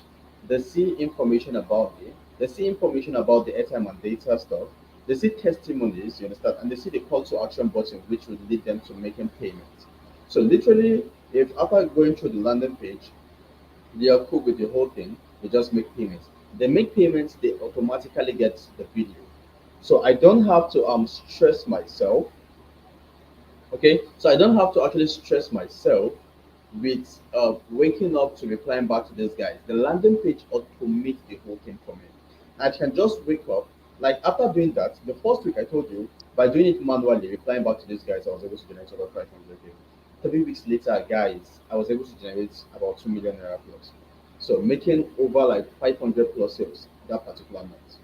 they see information about me, they see information about the airtime and data stuff, they see testimonies, you understand, and they see the call to action button, which will lead them to making payments. So literally, if after going through the landing page, they are cool with the whole thing. They just make payments. They make payments. They automatically get the video. So I don't have to stress myself. Okay, so I don't have to actually stress myself with waking up to replying back to these guys. The landing page automates the whole thing for me. I can just wake up. Like after doing that, the first week I told you, by doing it manually, replying back to these guys, I was able to generate over 500K. 3 weeks later, guys, I was able to generate about 2 million naira plus. So making over like 500 plus sales that particular month.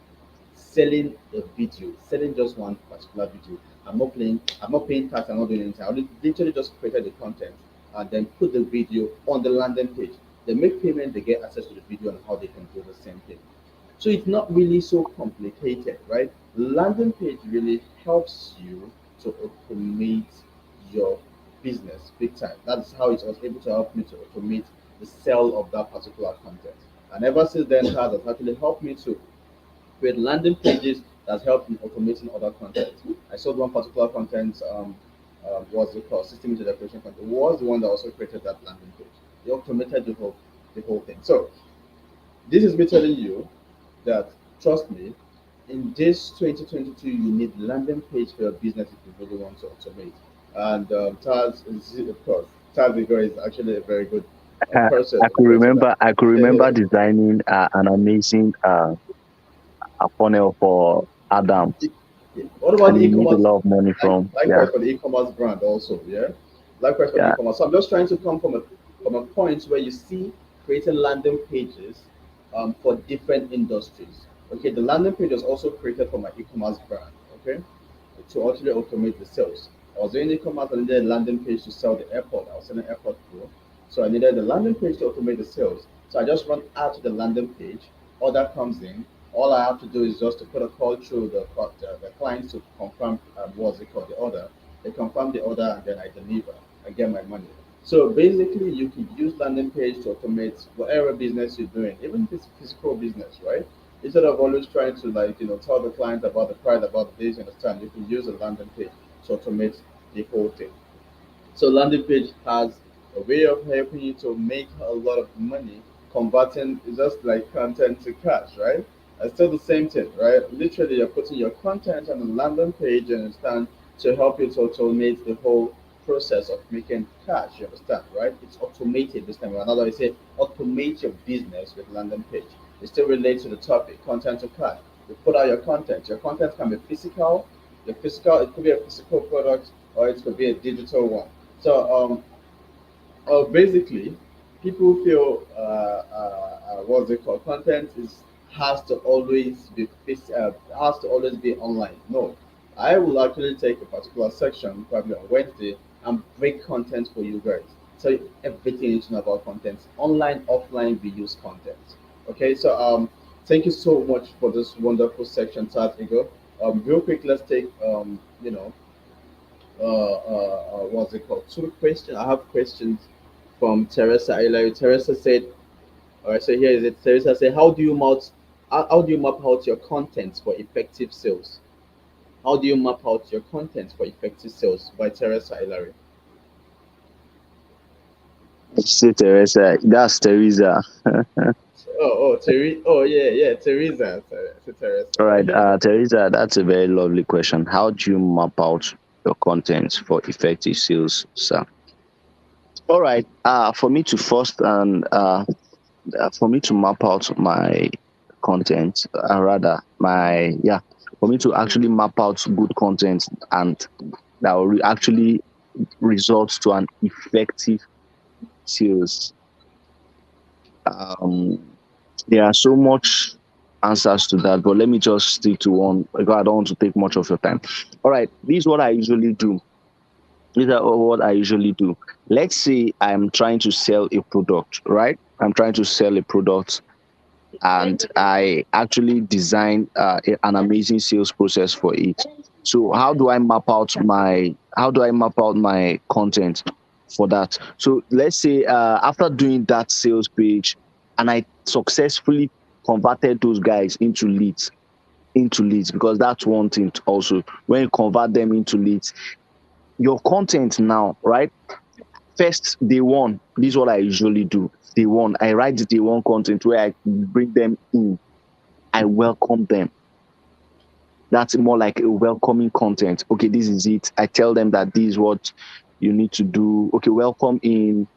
Selling a video, selling just one particular video. I'm not paying tax, I'm not doing anything. I literally just created the content and then put the video on the landing page. They make payment, they get access to the video and how they can do the same thing. So it's not really so complicated, right? Landing page really helps you to automate your business big time. That's how it was able to help me to automate the sale of that particular content. And ever since then, it has actually helped me to create landing pages that help in automating other content. I saw one particular content, what's it called, system integration content, was the one that also created that landing page. They automated the whole thing. So this is me telling you that, trust me, in this 2022, you need landing page for your business if you really want to automate. And Taz is, of course, Taz Ighor is actually a very good process I of could creating that. remember. I could remember designing an amazing a funnel for Adam, What about and the he made a e-commerce? lot of money from. Yeah, Likewise for the e-commerce brand also, yeah. Likewise for the yeah. e-commerce. So I'm just trying to come from a point where you see creating landing pages for different industries. Okay, the landing page was also created for my e-commerce brand. Okay, to actually automate the sales. I was doing e-commerce and needed a landing page to sell the airport. I was selling airport pro. So I needed the landing page to automate the sales. So I just run out to the landing page. Order comes in. All I have to do is just to put a call through the client to confirm what's it called, the order. They confirm the order and then I deliver. I get my money. So basically, you can use landing page to automate whatever business you're doing, even if it's physical business, right? Instead of always trying to tell the client about the price, about the days, you understand, you can use a landing page to automate the whole thing. So landing page has a way of helping you to make a lot of money, converting just like content to cash, right? It's still the same thing, right? Literally, you're putting your content on a landing page, you understand, to help you to automate the whole process of making cash, you understand, right? It's automated this time. Another way say automate your business with landing page. It still relates to the topic, content to cash. You put out your content. Your content can be physical. Your physical, it could be a physical product or it could be a digital one. So basically, people feel what's it called? Content is has to always be online. No, I will actually take a particular section probably on Wednesday and break content for you guys. Tell you everything you need to know about content, online, offline. We use content. Okay, so thank you so much for this wonderful section, Tarz Ighor. Real quick, let's take what's it called? Two questions. I have questions from Teresa Ilayo. Teresa said, all right, so here is it. Teresa said, how do you map out your content for effective sales? How do you map out your content for effective sales? By Teresa Ilayo. Say Teresa. That's Teresa. Oh, yeah, Teresa. All right, Teresa. Teresa. That's a very lovely question. How do you map out your content for effective sales, sir? All right. For me to first and for me to map out my content, rather my yeah, for me to actually map out good content and that will actually result to an effective sales. Um, there are so much answers to that, but let me just stick to one because I don't want to take much of your time. All right, this is what I usually do. These are all what I usually do. Let's say I'm trying to sell a product, right? I'm trying to sell a product and I actually design an amazing sales process for it. So how do I map out my content for that? So let's say after doing that sales page and I successfully converted those guys into leads because that's one thing also when you convert them into leads, your content now, right? First, day one, this is what I usually do. Day one, I write the day one content where I bring them in. I welcome them. That's more like a welcoming content. Okay, this is it. I tell them that this is what you need to do. Okay, welcome in.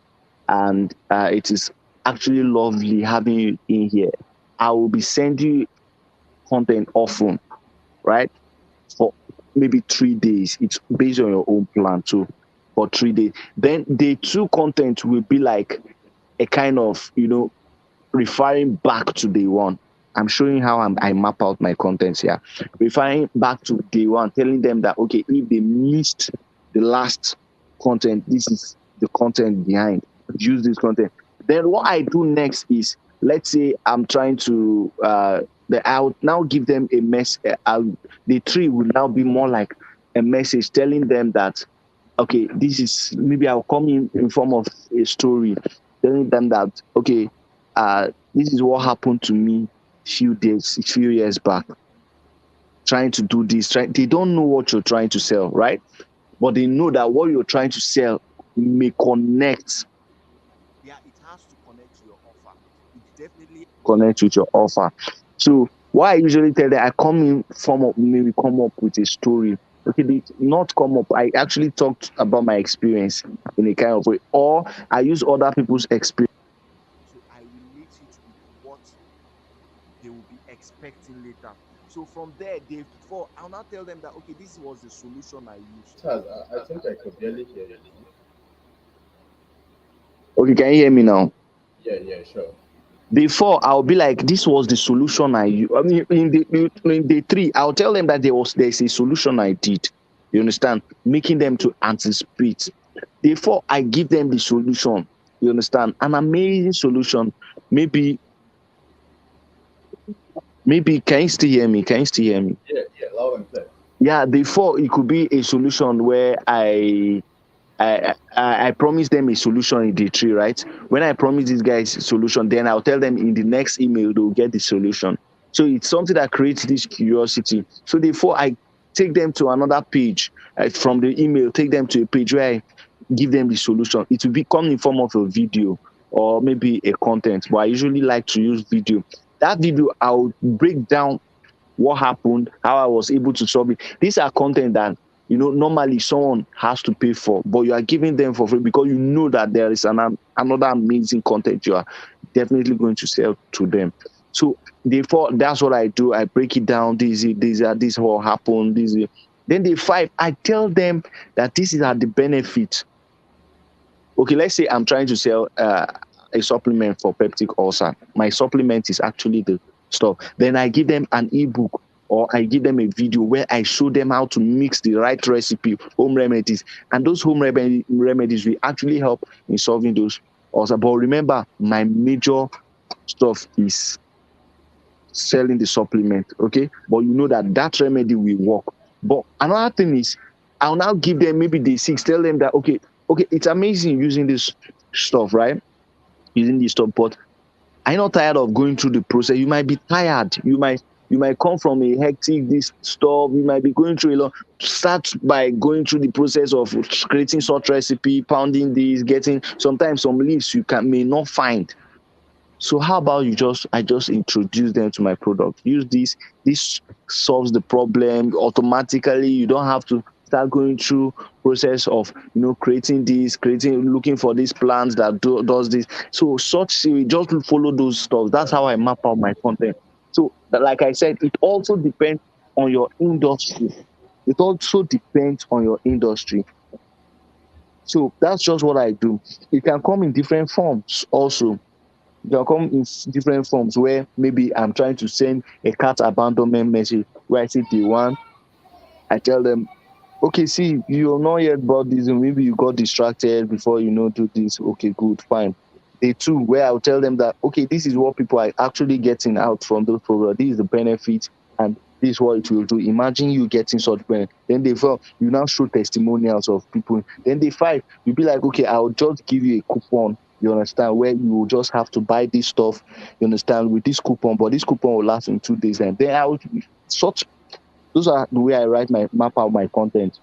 And it is actually lovely having you in here. I will be sending you content often, right? For maybe 3 days. It's based on your own plan too. For 3 days. Then day two content will be like a kind of, referring back to day one. I'm showing how I map out my contents here. Referring back to day one, telling them that, okay, if they missed the last content, this is the content behind. Use this content. Then what I do next is, let's say I'm trying to, I'll now give them a mess. The tree will now be more like a message telling them that, okay, this is maybe I'll come in form of a story, telling them that, okay, this is what happened to me few years back, trying to do this. They don't know what you're trying to sell, right? But they know that what you're trying to sell may connect. Yeah, it has to connect to your offer. It definitely connect with your offer. So what I usually tell them, I come in form of maybe come up with a story. Okay, they not come up. I actually talked about my experience in a kind of way, or I use other people's experience they will be expecting later. So from there, day 4, I'll now tell them that okay, this was the solution I used. Taz, I think I could barely hear you. Okay, can you hear me now? Yeah, sure. Before, I'll be like, this was the solution I used. I mean, in day 3, I'll tell them that there's a solution I did. You understand? Making them to anticipate. Before I give them the solution, you understand? An amazing solution. Maybe, can you still hear me? Can you still hear me? Yeah, loud and clear. Yeah, before it could be a solution where I promise them a solution in day 3, right? When I promise these guys a solution, then I'll tell them in the next email they'll get the solution. So it's something that creates this curiosity. So therefore, I take them to another page from the email, take them to a page where I give them the solution. It will become in form of a video or maybe a content, but I usually like to use video. That video, I'll break down what happened, how I was able to solve it. These are content that normally someone has to pay for, but you are giving them for free because you know that there is another amazing content you are definitely going to sell to them. So therefore, that's what I do. I break it down. This what happened. Then day 5, I tell them that this is at the benefit. Okay, let's say I'm trying to sell a supplement for peptic ulcer. My supplement is actually the stuff. Then I give them an ebook or I give them a video where I show them how to mix the right recipe, home remedies, and those home remedies will actually help in solving those ulcer. But remember, my major stuff is selling the supplement, okay? But you know that remedy will work. But another thing is, I'll now give them maybe day 6, tell them that okay, it's amazing using this stuff, right? Using this stuff, but I'm not tired of going through the process. You might be tired. You might come from a hectic this stuff. You might be going through a lot. Start by going through the process of creating such recipe, pounding this, getting sometimes some leaves you may not find. So how about I just introduce them to my product. Use this solves the problem automatically. You don't have to start going through process of looking for these plants that does this. So just follow those stuff. That's how I map out my content. So like I said, it also depends on your industry. It also depends on your industry. So that's just what I do. It can come in different forms also. They'll come in different forms where maybe I'm trying to send a cat abandonment message where I say day 1, I tell them, okay, see, you're not yet bought this, and maybe you got distracted before do this. Okay, good, fine. Day 2, where I'll tell them that, okay, this is what people are actually getting out from those programs. This is the benefit, and this is what it will do. Imagine you getting such benefit. Then day 4, you now show testimonials of people. Then day 5, you'll be like, okay, I'll just give you a coupon. You understand, where you will just have to buy this stuff, you understand, with this coupon, but this coupon will last in 2 days. And then those are the way I map out my content.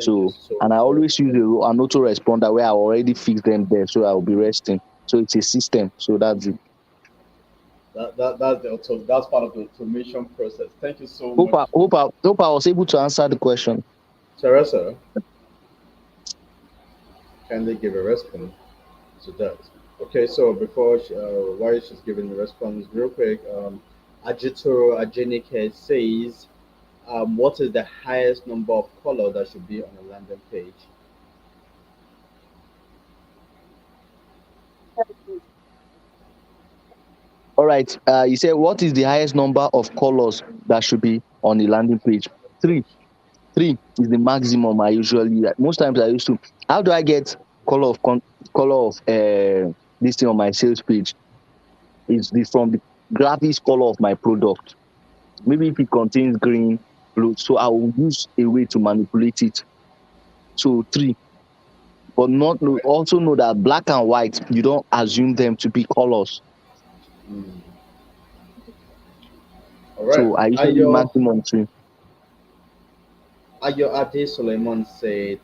So I always use an autoresponder where I already fix them there, so I'll be resting. So it's a system. So that's it. That's part of the automation process. Thank you so much. Hope I was able to answer the question. Teresa, can they give a response to that? Okay, so before while she's giving the response, real quick, Ajito Ajenike says, what is the highest number of color that should be on a landing page? All right. You said, what is the highest number of colors that should be on the landing page? 3. 3 is the maximum. Most times I used to. How do I get color of this thing on my sales page? It's from the graphics color of my product. Maybe if it contains green, blue, so I will use a way to manipulate it. So 3. But also know that black and white, you don't assume them to be colors. All right. So I usually maximum 3. Ayo Ade Suleiman said,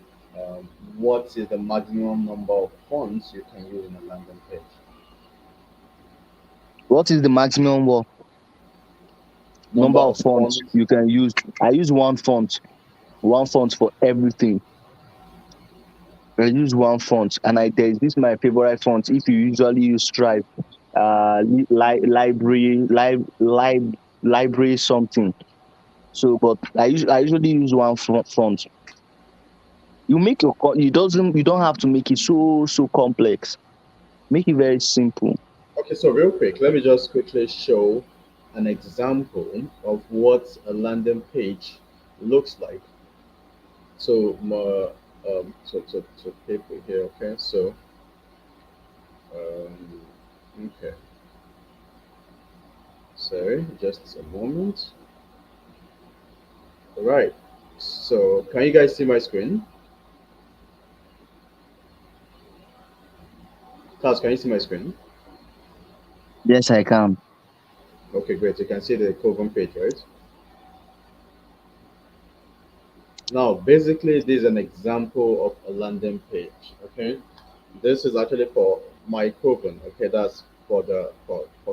what is the maximum number of fonts you can use in a landing page? What is the maximum number of fonts you can use? I use one font for everything. I use one font, and this is my favorite font. If you usually use Stripe, library something. So, but I usually use one front. You make you don't have to make it so complex. Make it very simple. Okay, so real quick, let me just quickly show an example of what a landing page looks like. So, so paper here, okay? So, okay, sorry, just a moment. All right. So, can you guys see my screen? Klaus, can you see my screen? Yes, I can. Okay, great. You can see the Coven page, right? Now, basically, this is an example of a landing page. Okay, this is actually for my Coven. Okay, that's for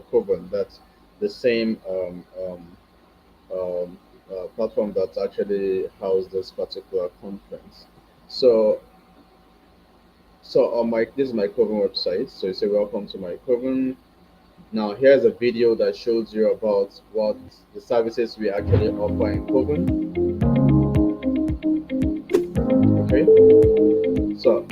Coven. That's the same um, platform that actually housed this particular conference. So, so on my this is my Coven website. So you say welcome to my Coven. Now, here's a video that shows you about what the services we actually offer in Coven. Okay, so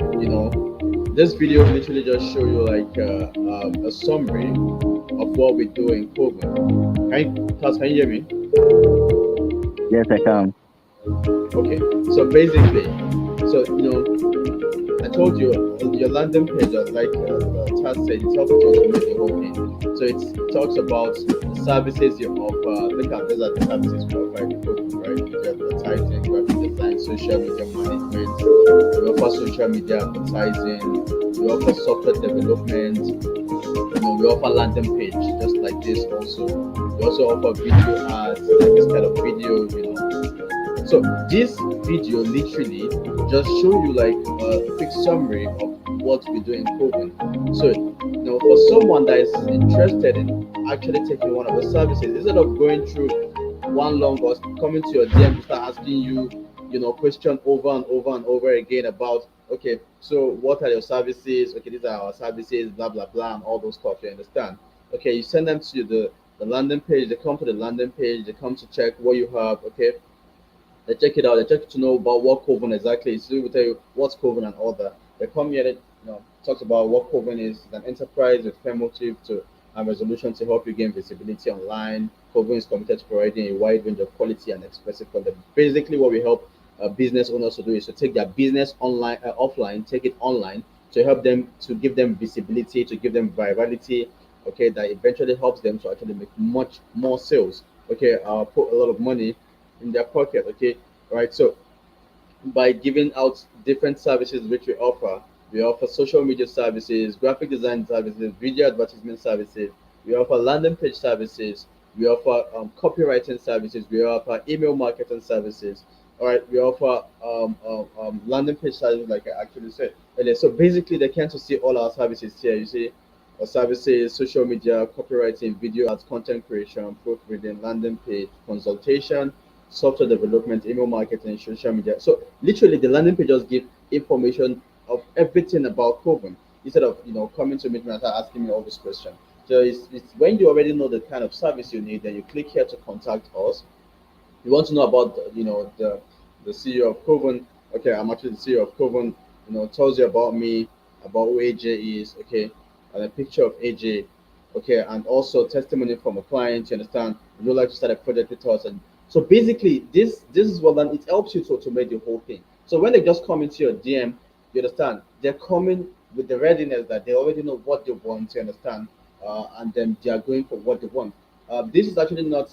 this video literally just show you like a summary of what we do in Coven. Can you hear me? Yes, I can. Okay, so basically, so I told you your landing page, Taz said, it helps to automate the whole thing. So it talks about the services you offer. Look at these are the services we offer in Coven, right? The advertising, graphic design, social media management. We offer social media advertising. We offer software development. We offer landing page just like this also. We also offer video ads, like this kind of video, So this video literally just show you like a quick summary of what we do in Coven. So for someone that is interested in actually taking one of the services, instead of going through one long or coming to your DM to start asking you, question over and over and over again about, okay, so what are your services? Okay, these are our services, blah blah blah, and all those stuff. You understand? Okay, you send them to the landing page. They come to the landing page. They come to check what you have. Okay, they check it out. They check to know about what Coven exactly is. So we will tell you what's Coven and all that. They come here. They, talks about what Coven is. It's an enterprise with fair motive to and resolution to help you gain visibility online. Coven is committed to providing a wide range of quality and expressive content. Basically, what we help business owners to do is to take their business online, offline, take it online to help them to give them visibility, to give them virality. Okay, that eventually helps them to actually make much more sales. Okay, put a lot of money in their pocket. Okay, right. So by giving out different services which we offer social media services, graphic design services, video advertisement services. We offer landing page services. We offer copywriting services. We offer email marketing services. All right, we offer landing page services, like I actually said earlier. So basically, they can to see all our services here. You see, our services, social media, copywriting, video ads, content creation, proofreading, landing page, consultation, software development, email marketing, social media. So literally, the landing page just give information of everything about Coven instead of coming to me and start asking me all these questions. So it's when you already know the kind of service you need, then you click here to contact us. You want to know about the CEO of Coven. Okay, I'm actually the CEO of Coven. Tells you about me, about who AJ is. Okay, and a picture of AJ. Okay, and also testimony from a client. You understand? Would you like to start a project with us? And so basically, this is what then it helps you to automate the whole thing. So when they just come into your DM, you understand they're coming with the readiness that they already know what they want. You understand? And then they are going for what they want. This is actually not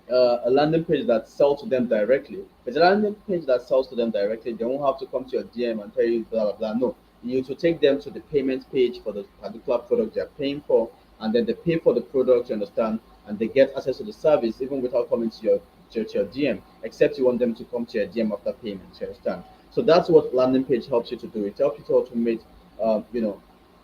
a landing page that sells to them directly. It's a landing page that sells to them directly. They won't have to come to your DM and tell you blah blah blah. No, you need to take them to the payment page for the particular product they're paying for, and then they pay for the product. You understand, and they get access to the service even without coming to your DM, except you want them to come to your DM after payment. You understand? So that's what landing page helps you to do. It helps you to automate,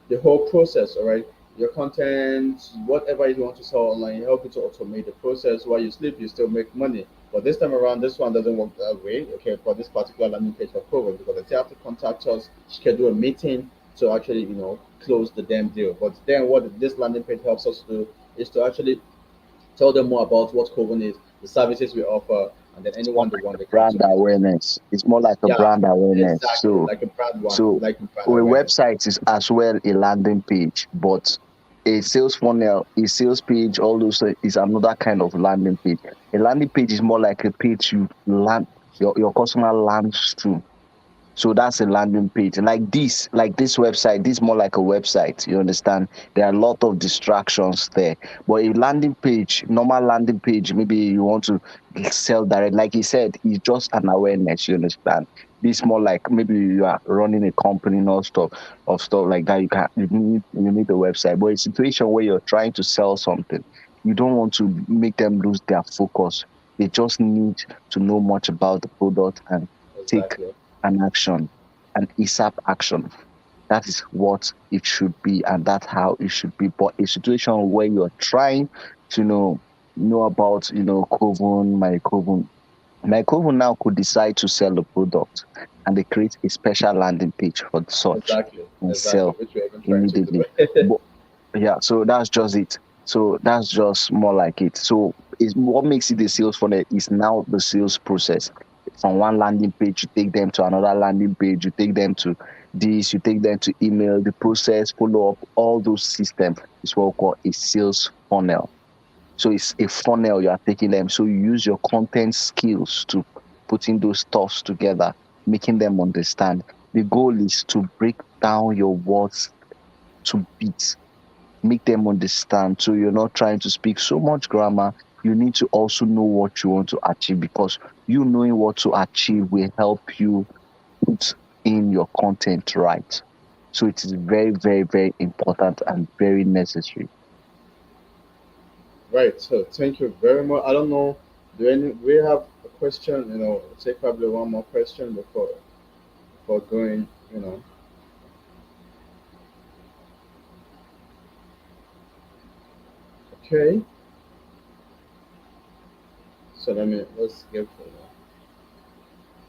the whole process. All right, your content, whatever you want to sell online, help you to automate the process. While you sleep, you still make money. But this time around, this one doesn't work that way. Okay, for this particular landing page for Coven, because they have to contact us, schedule a meeting to actually, close the damn deal. But then what this landing page helps us do is to actually tell them more about what Coven is, the services we offer, and then It's more anyone they like want, a they can brand submit it. awareness. It's more like a Yeah, brand awareness. exactly. So Like a brand one, so like a a brand awareness. website is as well a landing page, but a sales funnel, a sales page, all those is another kind of landing page. A landing page is more like a page you land your customer lands through. So that's a landing page. Like this website, this is more like a website. You understand? There are a lot of distractions there. But a landing page, normal landing page, maybe you want to sell direct, like he said, it's just an awareness. You understand? This more like maybe you are running a company or stuff like that. You need a website. But a situation where you're trying to sell something, you don't want to make them lose their focus. They just need to know much about the product and take Exactly. an action, an ASAP action. That is what it should be, and that's how it should be. But a situation where you're trying to know about Coven, my Coven now could decide to sell the product, and they create a special landing page for such Exactly. and Exactly. sell Which we're even trying to immediately. do. But yeah, so that's just it. So that's just more like it. So what makes it the sales funnel is now the sales process. From one landing page, you take them to another landing page, you take them to this, you take them to email, the process, follow up, all those systems is what we call a sales funnel. So it's a funnel you are taking them. So you use your content skills to putting those stuffs together, making them understand. The goal is to break down your words to bits, make them understand. So you're not trying to speak so much grammar. You need to also know what you want to achieve, because you knowing what to achieve will help you put in your content right. So it is very, very, very important and very necessary. Right. So thank you very much. I don't know. We have a question? Take probably one more question before going. Okay. So let's get.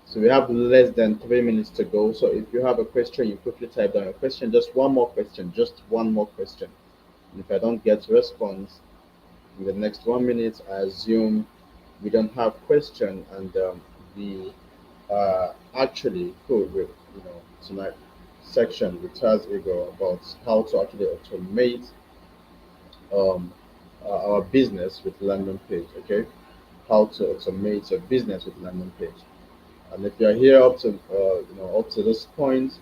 So we have less than 3 minutes to go. So if you have a question, you quickly type down your question. Just one more question. Just one more question. And if I don't get response in the next 1 minute, I assume we don't have question, and we actually good with tonight section with Taz Ighor about how to actually automate um, our business with landing page. Okay, how to automate your business with landing page. And if you're here up to this point,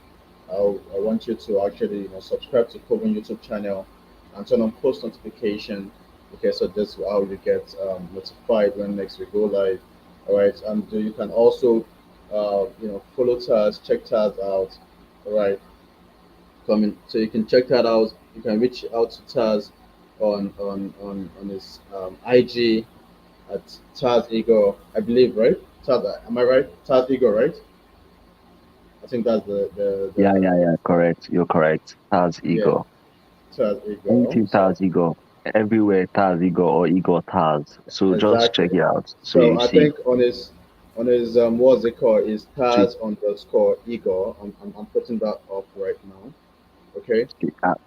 I want you to actually subscribe to Coven YouTube channel and turn on post notification. Okay, so that's how you get notified when next we go live. All right, and you can also follow Taz, check Taz out. All right, so you can check that out. You can reach out to Taz on his IG at Tarz Ighor, I believe, right? Taz, am I right? Tarz Ighor, right? I think that's Yeah, yeah, yeah, correct. You're correct. Taz yeah, Igor. Taz Ighor. Anything So Taz Igor. Everywhere Taz Igor or Igor Taz. So just check exactly. it out. So So you I see. think on his what's it called is Tweet. Taz underscore Igor. I'm putting that up right now. Okay.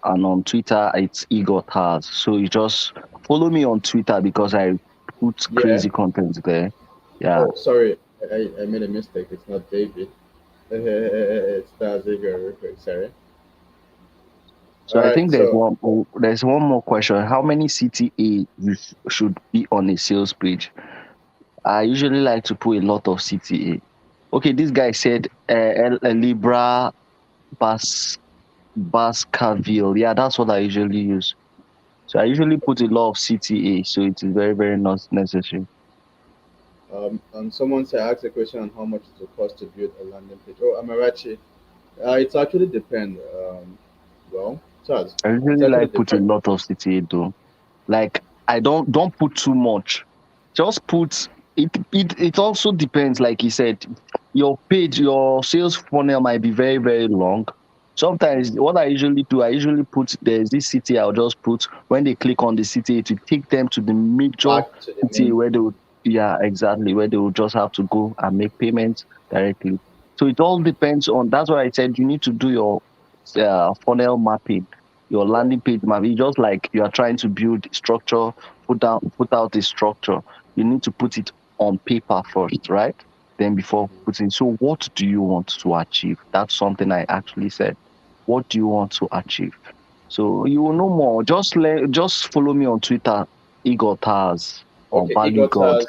And on Twitter, it's Igor Taz. So you just follow me on Twitter because I put Yeah. crazy content there. Yeah. Oh, sorry, I made a mistake. It's not David. It's Taz Igor. Okay, sorry. So All I right. think there's So one more question. How many CTA should be on a sales page? I usually like to put a lot of CTA. Okay, this guy said Libra Bas Baskerville. Yeah, that's what I usually use. So I usually put a lot of CTA. So it is very, very not necessary. and someone said ask a question on how much it will cost to build a landing page. Oh, Amarachi. It's actually depend. Well, Taz, I it's usually actually like put a depend. lot of CTA though. Like I don't put too much. Just put it. It also depends. Like he said, your page, your sales funnel might be very, very long. Sometimes what I usually do, I usually put there's this CTA. I'll just put when they click on the CTA to take them to the major Back to the CTA main where they page. would, yeah, exactly, where they would just have to go and make payments directly. So it all depends on. That's why I said you need to do your funnel mapping, your landing page map. It's just like you are trying to build structure, put out a structure. You need to put it on paper first, right? Then before putting. So what do you want to achieve? That's something I actually said. What do you want to achieve? So you will know more. Just follow me on Twitter, Igor Taz or Okay, Value Igor God. Taz.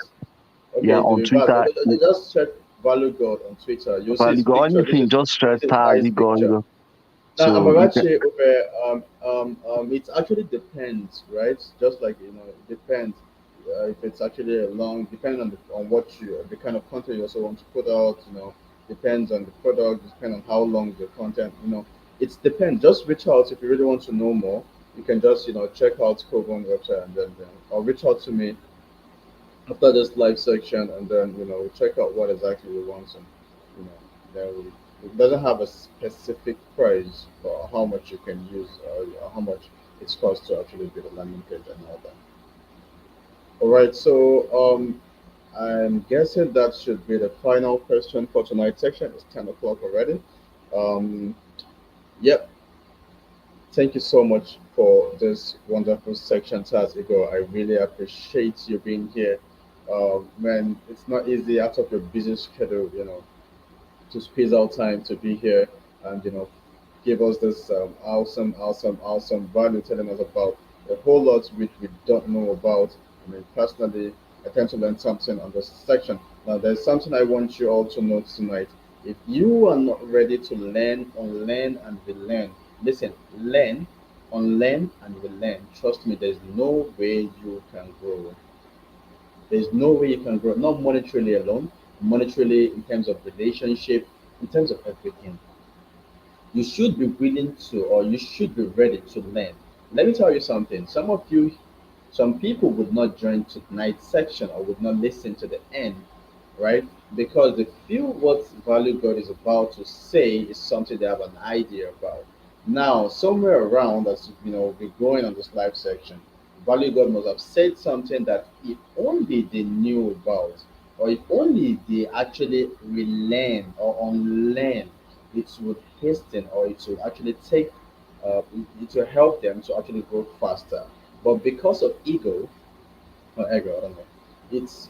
Yeah, Okay, on Twitter, just check Value God on Twitter. You'll see Value his God. picture. Anything, just This search is Taz nice Igor. picture. Now, So you can. Amarachi, it actually depends, right? Just like it depends. If it's actually a long, depending on what the kind of content you also want to put out. Depends on the product. Depends on how long the content. It depends. Just reach out if you really want to know more. You can just check out Coven website and then or reach out to me after this live section, and then check out what exactly we want, and then it doesn't have a specific price for how much you can use, or how much it's cost to actually build a landing page and all that. All right, so I'm guessing that should be the final question for tonight's section. It's 10 o'clock already. um yep. Thank you so much for this wonderful section, Taz Igor. I really appreciate you being here. Man, it's not easy out of your busy schedule, to squeeze out time to be here and give us this awesome value, telling us about a whole lot which we don't know about. I mean, personally, I tend to learn something on this section. Now, there's something I want you all to know tonight. If you are not ready to learn, unlearn, and relearn, listen, learn, unlearn, and relearn. Trust me, there's no way you can grow. There's no way you can grow, not monetarily alone, monetarily in terms of relationship, in terms of everything. You should be willing to, or you should be ready to learn. Let me tell you something. Some people would not join tonight's section or would not listen to the end, right? Because they feel what value God is about to say is something they have an idea about. Now, somewhere around, as we're going on this live section, value God must have said something that if only they knew about, or if only they actually relearn or unlearn, it would hasten, or it would actually take, it will help them to actually grow faster. But because of ego, or ego, I don't know. It's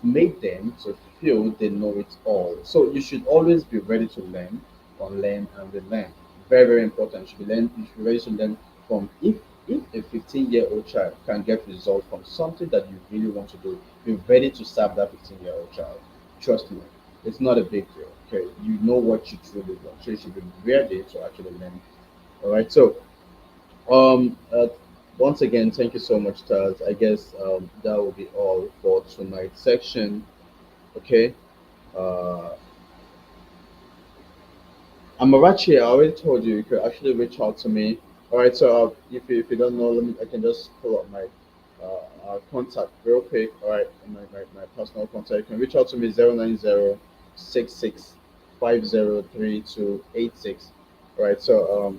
made them to feel they know it all. So you should always be ready to learn, unlearn, and relearn. Very, very important. You should be ready to learn from, if a 15-year-old child can get results from something that you really want to do, be ready to serve that 15-year-old child. Trust me, it's not a big deal. Okay, you know what you truly want, so you should be ready to actually learn. All right, so um, uh, once again, thank you so much, Taz. I guess that will be all for tonight's section. Okay. Uh, Amarachi, I already told you could actually reach out to me. All right. So if you don't know, I can just pull up my contact real quick. All right, my personal contact. You can reach out to me 090 66 503286. All right. So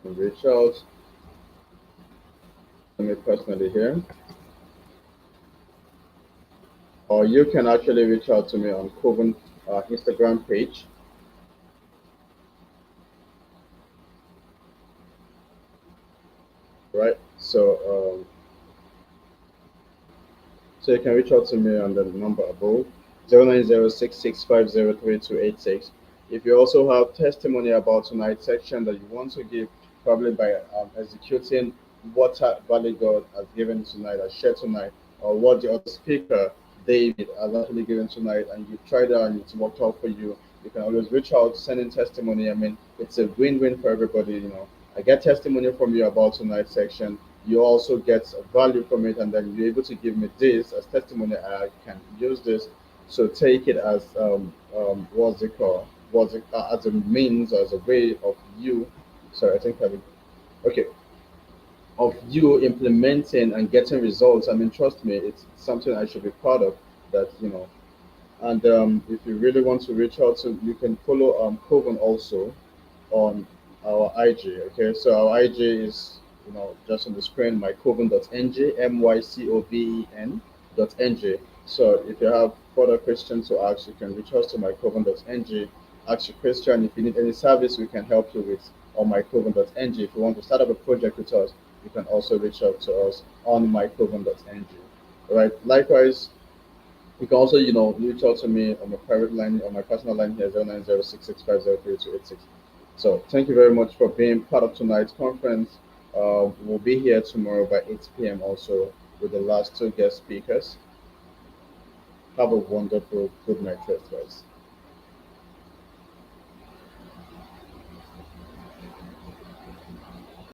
you can reach out to me personally here, or you can actually reach out to me on Coven Instagram page. Right? So you can reach out to me on the number above, 090 66 503286. If you also have testimony about tonight's section that you want to give, probably by executing what Valley God has given tonight, has shared tonight, or what the other speaker, David, has actually given tonight, and you tried out and it's worked out for you, you can always reach out, send in testimony. I mean, it's a win-win for everybody. I get testimony from you about tonight's section. You also get value from it, and then you're able to give me this as testimony. I can use this, so take it as what's it called? What's it as a means, as a way of you? Sorry, I think I okay, of you implementing and getting results. I mean, trust me, it's something I should be proud of. That and if you really want to reach out to, you can follow Coven also on our IG. Okay, so our IG is just on the screen, mycoven.ng, mycoven.ng. So if you have further questions to ask, you can reach out to mycoven.ng. ask your question. If you need any service, we can help you with on mycoven.ng. If you want to start up a project with us, you can also reach out to us on mycoven.ng. All right. Likewise, you can also, reach out to me on my private line, on my personal line here, 090665038286. So thank you very much for being part of tonight's conference. We'll be here tomorrow by 8 p.m. also with the last two guest speakers. Have a wonderful good night rest, guys.